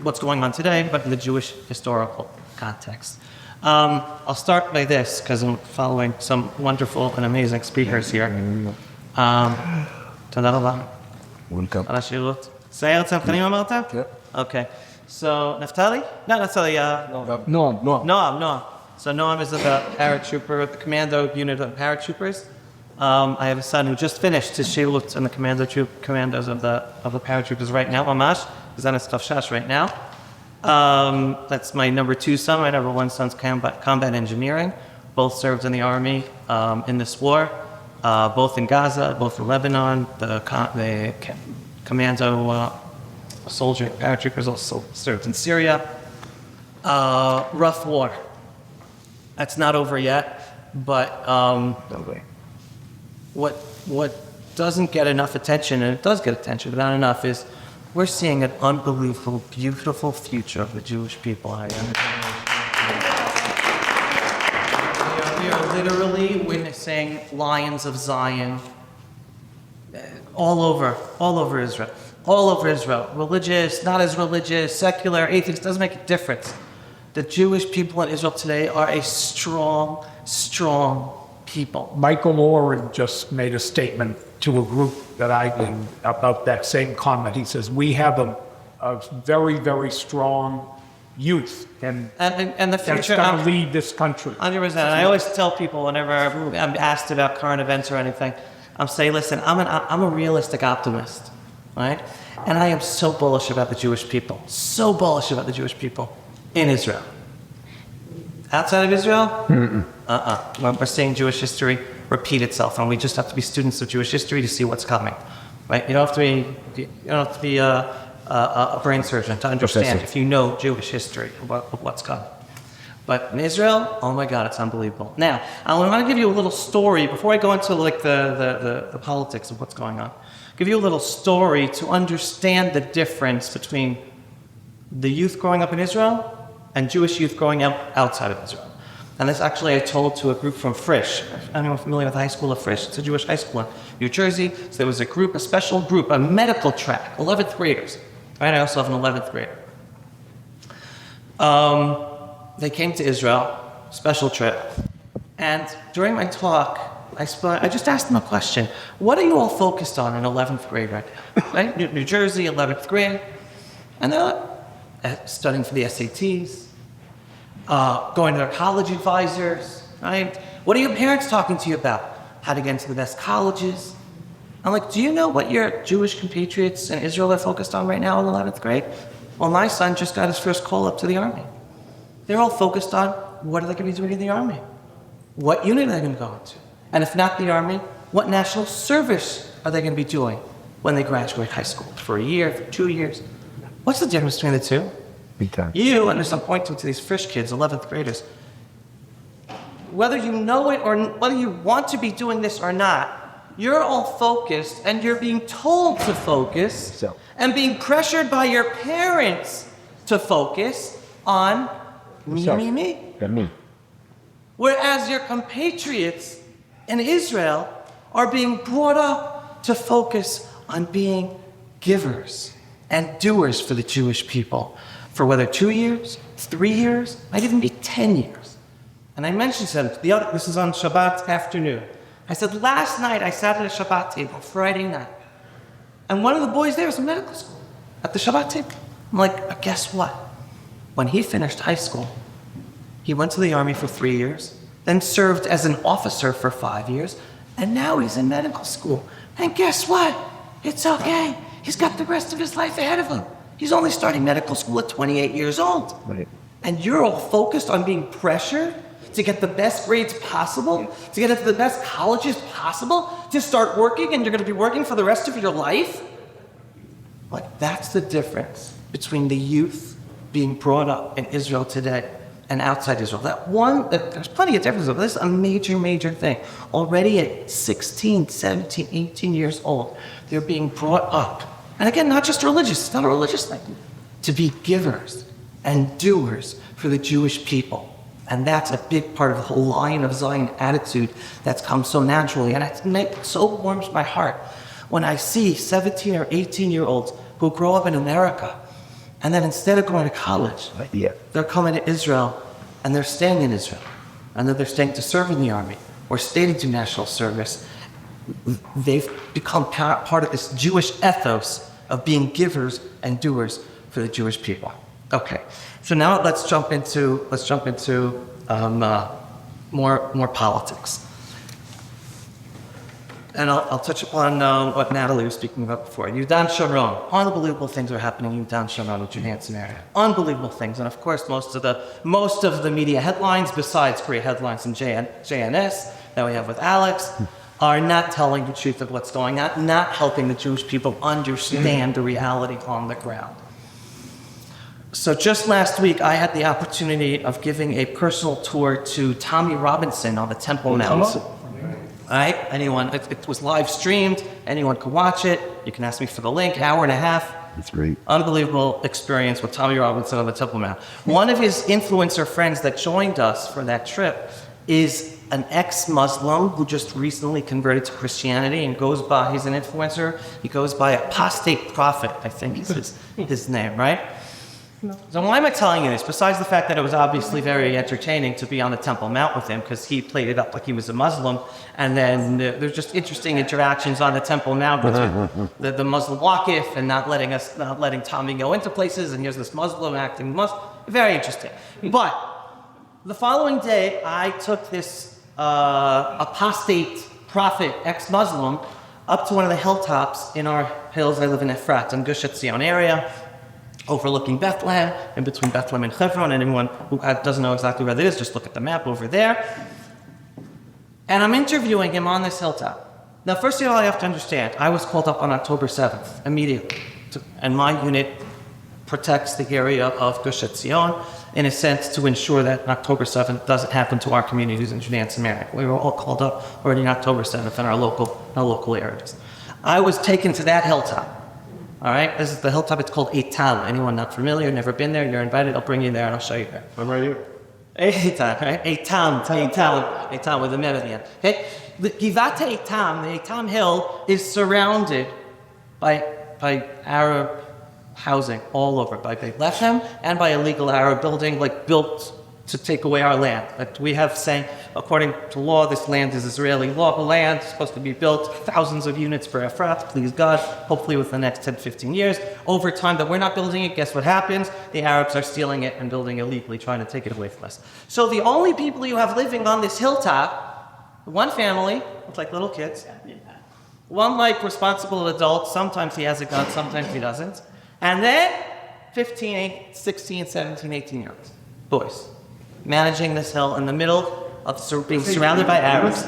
what's going on today, but in the Jewish historical context. I'll start by this, because I'm following some wonderful and amazing speakers here. תודה רבה. על השירות. סייר אצלם קטנים אמרת? כן. Okay. So, Naftali? Not Naftali, Noam. So Noam is the paratrooper, the commando unit of paratroopers. I have a son who just finished his shillut in the commandos of the paratroopers right now. Mamash is on his tafshash right now. That's my number 2 son. My number 1 son's combat engineering. Both served in the army in this war. both in Gaza, both in Lebanon. The commando soldier, paratroopers also served in Syria. Rough war. That's not over yet, but what doesn't get enough attention, and it does get attention, but not enough, is we're seeing an unbelievable, beautiful future of the Jewish people. We are literally witnessing Lions of Zion all over Israel. All over Israel. Religious, not as religious, secular, atheist, doesn't make a difference. The Jewish people in Israel today are a strong, strong people. Michael Oren just made a statement to a group that I did about that same comment. He says, we have a very, very strong youth and the that's future going to lead this country. 100%. And I always tell people whenever I'm asked about current events or anything, I'm saying, listen, I'm a realistic optimist, right? And I am so bullish about the Jewish people, so bullish about the Jewish people in Israel. Outside of Israel, we're seeing Jewish history repeat itself, and we just have to be students of Jewish history to see what's coming, right? You don't have to be a brain surgeon to understand if you know Jewish history of what's coming. But in Israel, oh my God, it's unbelievable. Now, I want to give you a little story before I go into like the politics of what's going on. Give you a little story to understand the difference between the youth growing up in Israel and Jewish youth growing up outside of Israel. And this actually I told to a group from Frisch. Anyone familiar with the high school of Frisch? It's a Jewish high school in New Jersey. So there was a group, a special group, a medical track, 11th graders. Right? I also have an 11th grader. They came to Israel, special trip. And during my talk, I just asked them a question. What are you all focused on in 11th grade right now? Right? New Jersey, 11th grade. And they're studying for the SATs, going to their college advisors, right? What are your parents talking to you about? How to get into the best colleges. I'm like, do you know what your Jewish compatriots in Israel are focused on right now in 11th grade? Well, my son just got his first call up to the Army. They're all focused on what are they going to be doing in the Army? What unit are they going to go into? And if not the Army, what national service are they going to be doing when they graduate high school? For a year, for 2 years? What's the difference between the two? Big time. You, and there's some pointing to these Frisch kids, 11th graders, whether you know it or whether you want to be doing this or not, you're all focused and you're being told to focus and being pressured by your parents to focus on me. Whereas your compatriots in Israel are being brought up to focus on being givers and doers for the Jewish people for whether 2 years, 3 years, might even be 10 years. And I mentioned to them, this is on Shabbat afternoon. I said, last night I sat at a Shabbat table, Friday night, and one of the boys there was in medical school at the Shabbat table. I'm like, guess what? When he finished high school, he went to the Army for 3 years, then served as an officer for 5 years, and now he's in medical school. And guess what? It's okay. He's got the rest of his life ahead of him. He's only starting medical school at 28 years old. Right. And you're all focused on being pressured to get the best grades possible, to get into the best colleges possible, to start working, and you're going to be working for the rest of your life? Like, that's the difference between the youth being brought up in Israel today and outside Israel. There's plenty of differences, but this is a major, major thing. Already at 16, 17, 18 years old, they're being brought up. And again, not just religious, it's not a religious thing, to be givers and doers for the Jewish people. And that's a big part of the whole Lion of Zion attitude that's come so naturally. And it so warms my heart when I see 17 or 18-year-olds who grow up in America, and then instead of going to college, they're coming to Israel, and they're staying in Israel. And then they're staying to serve in the Army, or staying to do national service. They've become part of this Jewish ethos of being givers and doers for the Jewish people. Okay, so now let's jump into more politics, and I'll touch upon what Natalie was speaking about before. Yudan Sharon, unbelievable things are happening in Yudan Sharon in Judea and Samaria. Unbelievable things, and of course most of the media headlines, besides great headlines in JNS that we have with Alex, are not telling the truth of what's going on, not helping the Jewish people understand the reality on the ground. So just last week, I had the opportunity of giving a personal tour to Tommy Robinson on the Temple Mount. All right, it was live streamed. Anyone could watch it. You can ask me for the link, hour and a half. That's great. Unbelievable experience with Tommy Robinson on the Temple Mount. One of his influencer friends that joined us for that trip is an ex-Muslim who just recently converted to Christianity and goes by, he's an influencer, he goes by Apostate Prophet, I think is his name, right? So why am I telling you this? Besides the fact that it was obviously very entertaining to be on the Temple Mount with him because he played it up like he was a Muslim, and then there's just interesting interactions on the Temple Mount between the Muslim Waqif and not letting Tommy go into places, and here's this Muslim acting Muslim. Very interesting. But the following day, I took this apostate prophet, ex-Muslim, up to one of the hilltops in our hills. I live in Efrat, in Gush Etzion area, overlooking Bethlehem, in between Bethlehem and Hebron. And anyone who doesn't know exactly where that is, just look at the map over there. And I'm interviewing him on this hilltop. Now, first of all, I have to understand, I was called up on October 7th, immediately. And my unit protects the area of Gush Etzion, in a sense, to ensure that October 7th doesn't happen to our communities in Judea and Samaria. We were all called up already on October 7th in our local areas. I was taken to that hilltop. All right, this is the hilltop. It's called Eitam. Anyone not familiar, never been there, you're invited. I'll bring you there and I'll show you there. I'm right here. Eitam, right? Eitam with a mem at the end. Okay, the Givat Eitam, the Eitam hill, is surrounded by Arab housing all over, by Beit Lechem and by illegal Arab building, built to take away our land. But we have saying, according to law, this land is Israeli law land, it's supposed to be built, thousands of units per Efrat, please God, hopefully within the next 10, 15 years. Over time that we're not building it, guess what happens? The Arabs are stealing it and building illegally, trying to take it away from us. So the only people you have living on this hilltop, one family, with little kids, one responsible adult, sometimes he has a gun, sometimes he doesn't, and then 15, 16, 17, 18-year-olds, boys, managing this hill in the middle of being surrounded by Arabs.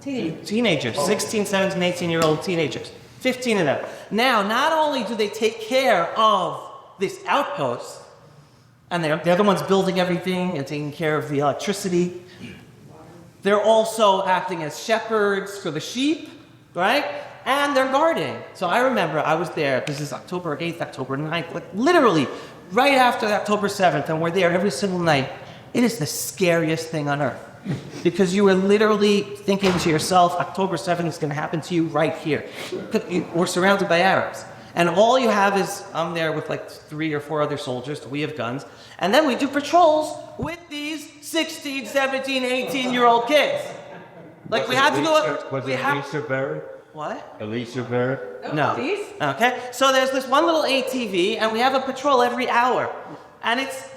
Teenagers, 16, 17, 18-year-old teenagers, 15 of them. Now, not only do they take care of this outpost, and they're the ones building everything and taking care of the electricity, they're also acting as shepherds for the sheep, right? And they're guarding. So I remember I was there, this is October 8th, October 9th, literally right after October 7th, and we're there every single night. It is the scariest thing on earth. Because you are literally thinking to yourself, October 7th is going to happen to you right here. We're surrounded by Arabs. And all you have is, I'm there with 3 or 4 other soldiers, we have guns, and then we do patrols with these 16, 17, 18-year-old kids. We have to go up. Was it Elisa Barrett? What? Elisa Barrett? No. Okay. So there's this one little ATV, and we have a patrol every hour. And it's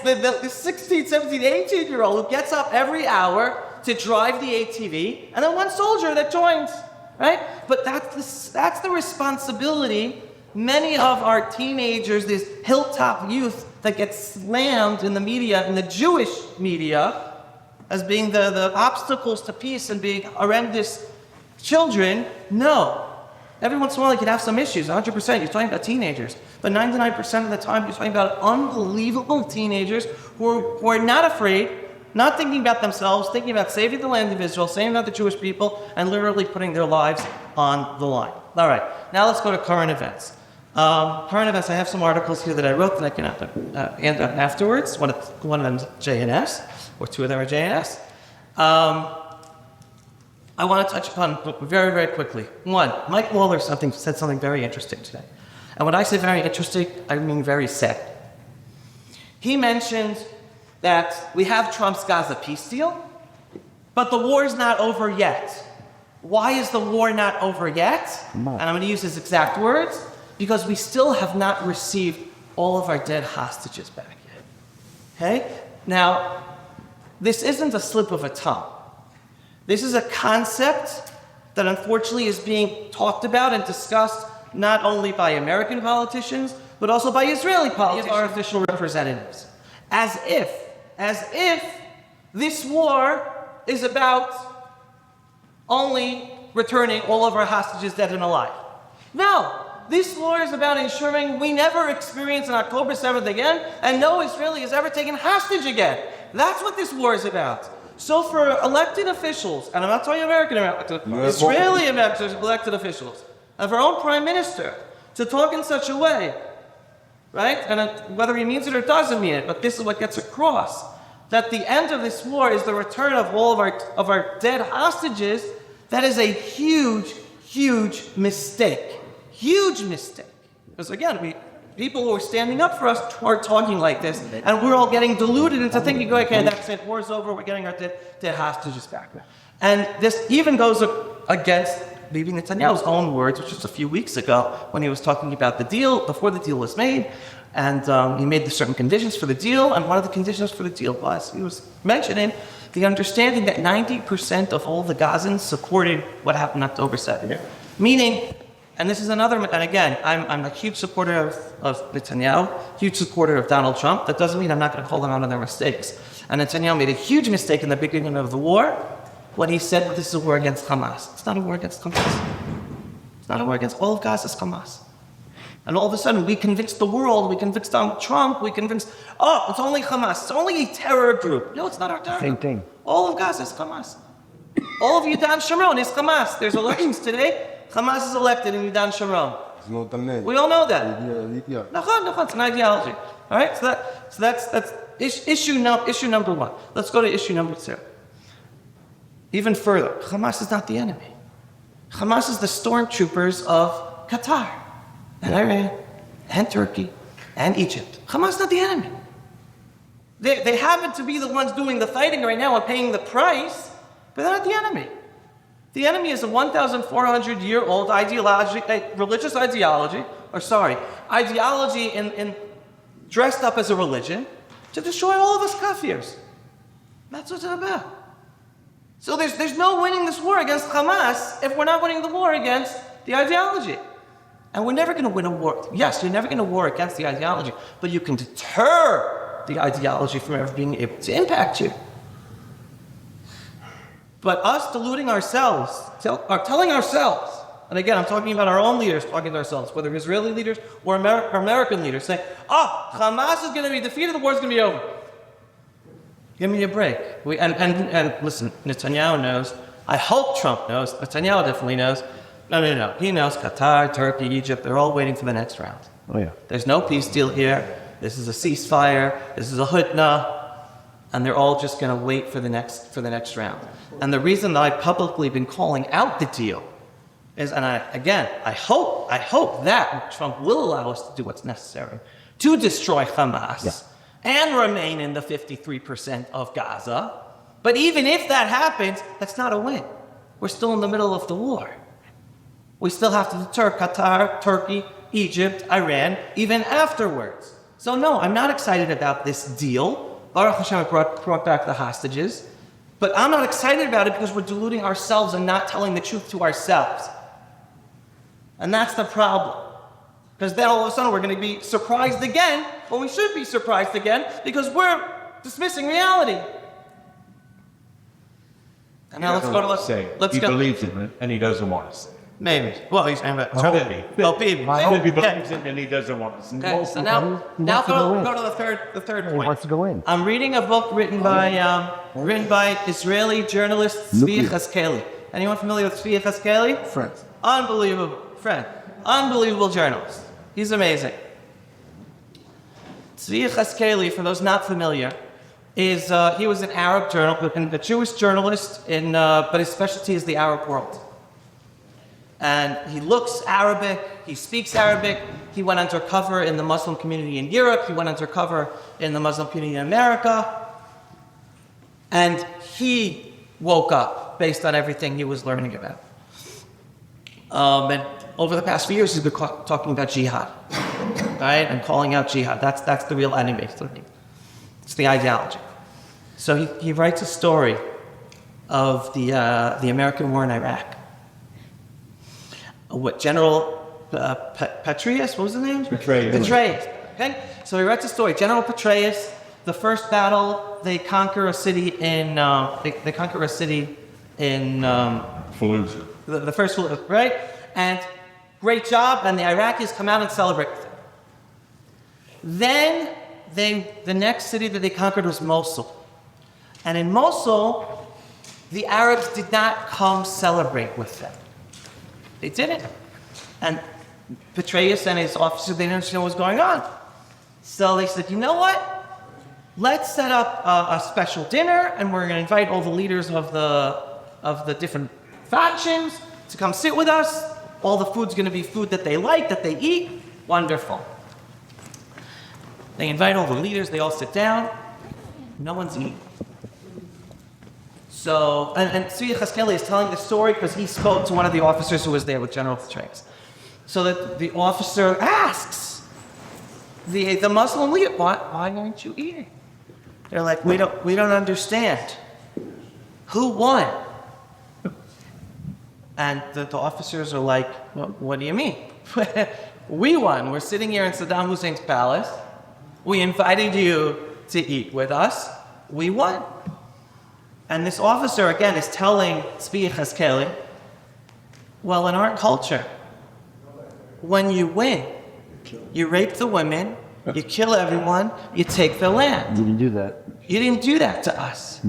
the 16, 17, 18-year-old who gets up every hour to drive the ATV, and then one soldier that joins, right? But that's the responsibility. Many of our teenagers, this hilltop youth that gets slammed in the media, in the Jewish media, as being the obstacles to peace and being horrendous children, no. Every once in a while, you could have some issues, 100%. You're talking about teenagers. But 99% of the time, you're talking about unbelievable teenagers who are not afraid, not thinking about themselves, thinking about saving the land of Israel, saving about the Jewish people, and literally putting their lives on the line. All right, now let's go to current events. Current events, I have some articles here that I wrote that I can end up afterwards. One of them is JNS, or 2 of them are JNS. I want to touch upon very, very quickly. 1, Mike Waller said something very interesting today. And when I say very interesting, I mean very sad. He mentioned that we have Trump's Gaza peace deal, but the war's not over yet. Why is the war not over yet? And I'm going to use his exact words, because we still have not received all of our dead hostages back yet. Okay? Now, this isn't a slip of a tongue. This is a concept that unfortunately is being talked about and discussed not only by American politicians, but also by Israeli politicians, our official representatives. As if this war is about only returning all of our hostages dead and alive. No, this war is about ensuring we never experience an October 7th again, and no Israeli is ever taken hostage again. That's what this war is about. So for elected officials, and I'm not talking American elected, Israeli elected officials, of our own prime minister, to talk in such a way, right? And whether he means it or doesn't mean it, but this is what gets across. That the end of this war is the return of all of our dead hostages. That is a huge, huge mistake. Huge mistake. Because again, people who are standing up for us are talking like this, and we're all getting deluded into thinking, okay, that's it, war's over, we're getting our dead hostages back. And this even goes against Bibi Netanyahu's own words, which was a few weeks ago, when he was talking about the deal, before the deal was made, and he made the certain conditions for the deal, and one of the conditions for the deal was, he was mentioning the understanding that 90% of all the Gazans supported what happened October 7th. Meaning, and this is another, and again, I'm a huge supporter of Netanyahu, huge supporter of Donald Trump. That doesn't mean I'm not going to call them out on their mistakes. And Netanyahu made a huge mistake in the beginning of the war when he said that this is a war against Hamas. It's not a war against Hamas. It's not a war against all of Gaza's Hamas. And all of a sudden, we convinced the world, we convinced Donald Trump, we convinced, oh, it's only Hamas, it's only a terror group. No, it's not our terror group. Same thing. All of Gaza is Hamas. All of Yudan Sharon is Hamas. There's elections today. Hamas is elected in Yudan Sharon. We all know that. It's an ideology. All right, so that's issue number one. Let's go to issue number two. Even further, Hamas is not the enemy. Hamas is the stormtroopers of Qatar and Iran and Turkey and Egypt. Hamas is not the enemy. They happen to be the ones doing the fighting right now and paying the price, but they're not the enemy. The enemy is a 1,400-year-old religious ideology in dressed up as a religion to destroy all of us kafirs. That's what it's about. So there's no winning this war against Hamas if we're not winning the war against the ideology. And we're never going to win a war. Yes, you're never going to war against the ideology, but you can deter the ideology from ever being able to impact you. But us deluding ourselves, telling ourselves, and again, I'm talking about our own leaders talking to ourselves, whether Israeli leaders or American leaders, saying, Hamas is going to be defeated, the war is going to be over. Give me a break. And listen, Netanyahu knows. I hope Trump knows. Netanyahu definitely knows. No. He knows Qatar, Turkey, Egypt, they're all waiting for the next round. Oh, yeah. There's no peace deal here. This is a ceasefire. This is a hudna. And they're all just going to wait for the next round. And the reason that I've publicly been calling out the deal is, and I hope that Trump will allow us to do what's necessary to destroy Hamas and remain in the 53% of Gaza. But even if that happens, that's not a win. We're still in the middle of the war. We still have to deter Qatar, Turkey, Egypt, Iran, even afterwards. So no, I'm not excited about this deal. Baruch Hashem brought back the hostages. But I'm not excited about it because we're deluding ourselves and not telling the truth to ourselves. And that's the problem. Because then all of a sudden we're going to be surprised again when we should be surprised again because we're dismissing reality. And now let's go. believes in it and he doesn't want to say it. Maybe. Well, he's saying that. Well, he believes in it and he doesn't want to say it. Okay, so now go to the third point. He wants to go in. I'm reading a book written by Israeli journalist Tzvi Chazkeli. Anyone familiar with Tzvi Chazkeli? Friend. Unbelievable journalist. He's amazing. Tzvi Chazkeli, for those not familiar, he was an Arab journalist, a Jewish journalist, but his specialty is the Arab world. And he looks Arabic, he speaks Arabic, he went undercover in the Muslim community in Europe, he went undercover in the Muslim community in America, and he woke up based on everything he was learning about. And over the past few years, he's been talking about jihad, right? And calling out jihad. That's the real enemy. It's the ideology. So he writes a story of the American war in Iraq. What General Petraeus? What was his name? Petraeus. Okay. So he writes a story. General Petraeus. The first battle, they conquer a city in Fallujah. The first Fallujah, right? And great job, and the Iraqis come out and celebrate with them. Then the next city that they conquered was Mosul. And in Mosul, the Arabs did not come celebrate with them. They didn't. And Petraeus and his officers, they didn't understand what was going on. So they said, you know what? Let's set up a special dinner, and we're going to invite all the leaders of the different factions to come sit with us. All the food's going to be food that they like, that they eat. Wonderful. They invite all the leaders, they all sit down. No one's eating. So, and Tzvi Chazkeli is telling the story because he spoke to one of the officers who was there with General Petraeus. So that the officer asks the Muslim leader, why aren't you eating? They're like, we don't understand. Who won? And the officers are like, well, what do you mean? We won. We're sitting here in Saddam Hussein's palace. We invited you to eat with us. We won. And this officer, again, is telling Tzvi Chazkeli, well, in our culture, when you win, you rape the women, you kill everyone, you take their land. You didn't do that. You didn't do that to us.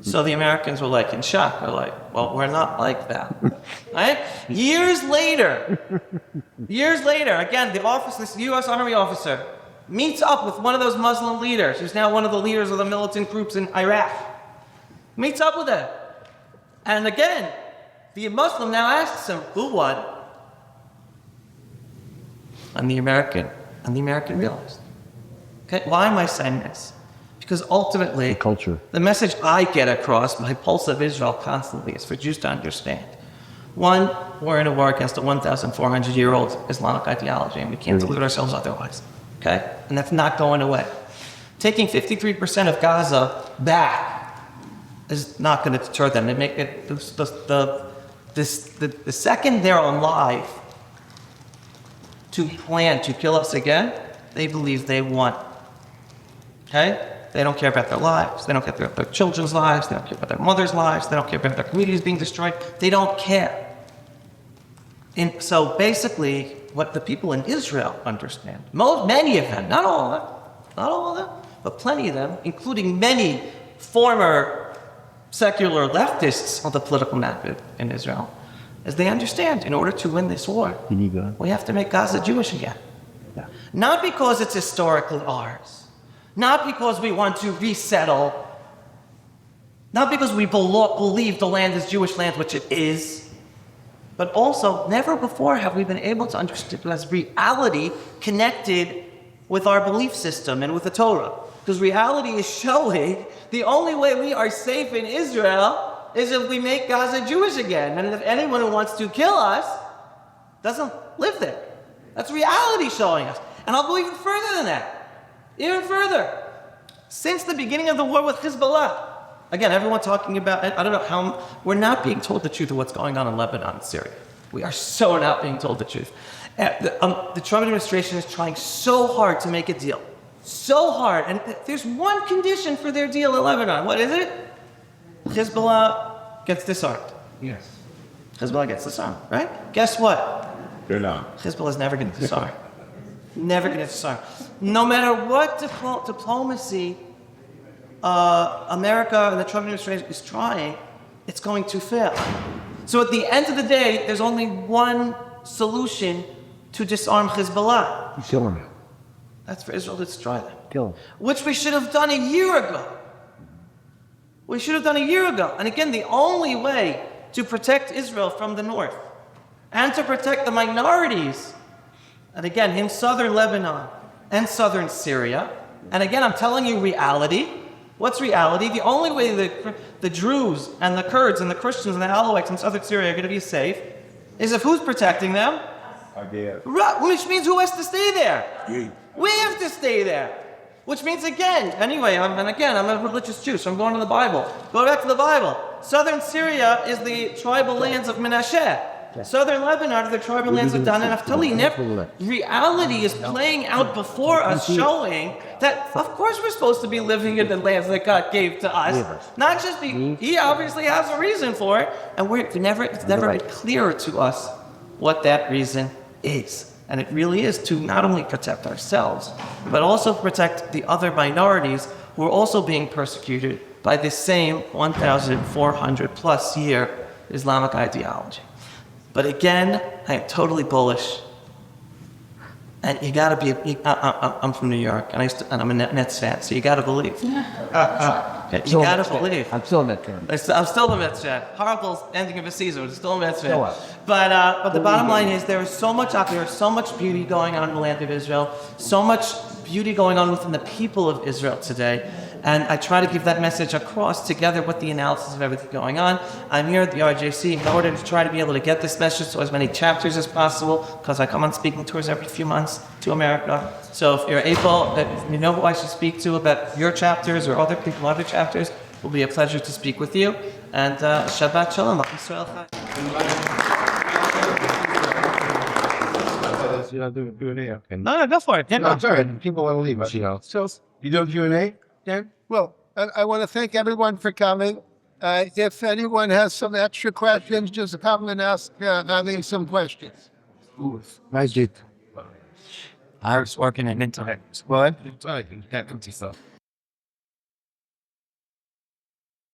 So the Americans were like in shock. They're like, well, we're not like that. Right? Years later, again, this U.S. Army officer meets up with one of those Muslim leaders, who's now one of the leaders of the militant groups in Iraq. Meets up with him. And again, the Muslim now asks him, who won? And the American realized. Okay, why am I saying this? Because ultimately, the message I get across by Pulse of Israel constantly is for Jews to understand. One, we're in a war against a 1,400-year-old Islamic ideology, and we can't delude ourselves otherwise. Okay? And that's not going away. Taking 53% of Gaza back is not going to deter them. The second they're alive to plan to kill us again, they believe they won. Okay? They don't care about their lives. They don't care about their children's lives. They don't care about their mother's lives. They don't care about their communities being destroyed. They don't care. And so basically, what the people in Israel understand, many of them, not all of them, but plenty of them, including many former secular leftists on the political map in Israel, is they understand in order to win this war, we have to make Gaza Jewish again. Yeah. Not because it's historically ours. Not because we want to resettle. Not because we believe the land is Jewish land, which it is. But also, never before have we been able to understand it as reality connected with our belief system and with the Torah. Because reality is showing the only way we are safe in Israel is if we make Gaza Jewish again. And if anyone who wants to kill us doesn't live there. That's reality showing us. And I'll go even further than that. Even further. Since the beginning of the war with Hezbollah, again, everyone talking about, I don't know how, we're not being told the truth of what's going on in Lebanon and Syria. We are so not being told the truth. The Trump administration is trying so hard to make a deal. So hard. And there's one condition for their deal in Lebanon. What is it? Hezbollah gets disarmed. Yes. Hezbollah gets disarmed, right? Guess what? They're not. Hezbollah is never going to disarm. Never going to disarm. No matter what diplomacy America and the Trump administration is trying, it's going to fail. So at the end of the day, there's only one solution to disarm Hezbollah. Kill him. That's for Israel to destroy them. Kill him. Which we should have done a year ago. We should have done a year ago. And again, the only way to protect Israel from the north and to protect the minorities, and again, in southern Lebanon and southern Syria, and again, I'm telling you reality. What's reality? The only way the Druze and the Kurds and the Christians and the Alawites in southern Syria are going to be safe is if who's protecting them? Right, which means who has to stay there? We have to stay there. Which means again, anyway, I'm a religious Jew, so I'm going to the Bible. Go back to the Bible. Southern Syria is the tribal lands of Menashe. Southern Lebanon are the tribal lands of Dan and Naftali. Reality is playing out before us, showing that, of course, we're supposed to be living in the lands that God gave to us. Not just He obviously has a reason for it, and it's never made clearer to us what that reason is. And it really is to not only protect ourselves, but also protect the other minorities who are also being persecuted by this same 1,400 plus year Islamic ideology. But again, I am totally bullish. And you gotta be, I'm from New York, and I'm a Nets fan, so you gotta believe. You gotta believe. I'm still a Mets fan. I'm still a Mets fan. Horrible ending of a season, but still a Mets fan. But the bottom line is there is so much out there, so much beauty going on in the land of Israel, so much beauty going on within the people of Israel today. And I try to give that message across together with the analysis of everything going on. I'm here at the RJC in order to try to be able to get this message to as many chapters as possible, because I come on speaking tours every few months to America. So if you're able, if you know who I should speak to about your chapters or other people, other chapters, it will be a pleasure to speak with you. And Shabbat Shalom. Israel Chai. No, go for it. Yeah, No, sorry. People want to leave us, So, you do Q&A, Dan? Well, I want to thank everyone for coming. If anyone has some extra questions, just come and ask me some questions. Nice, dude. I was working in internet. What? Sorry, can't come to yourself.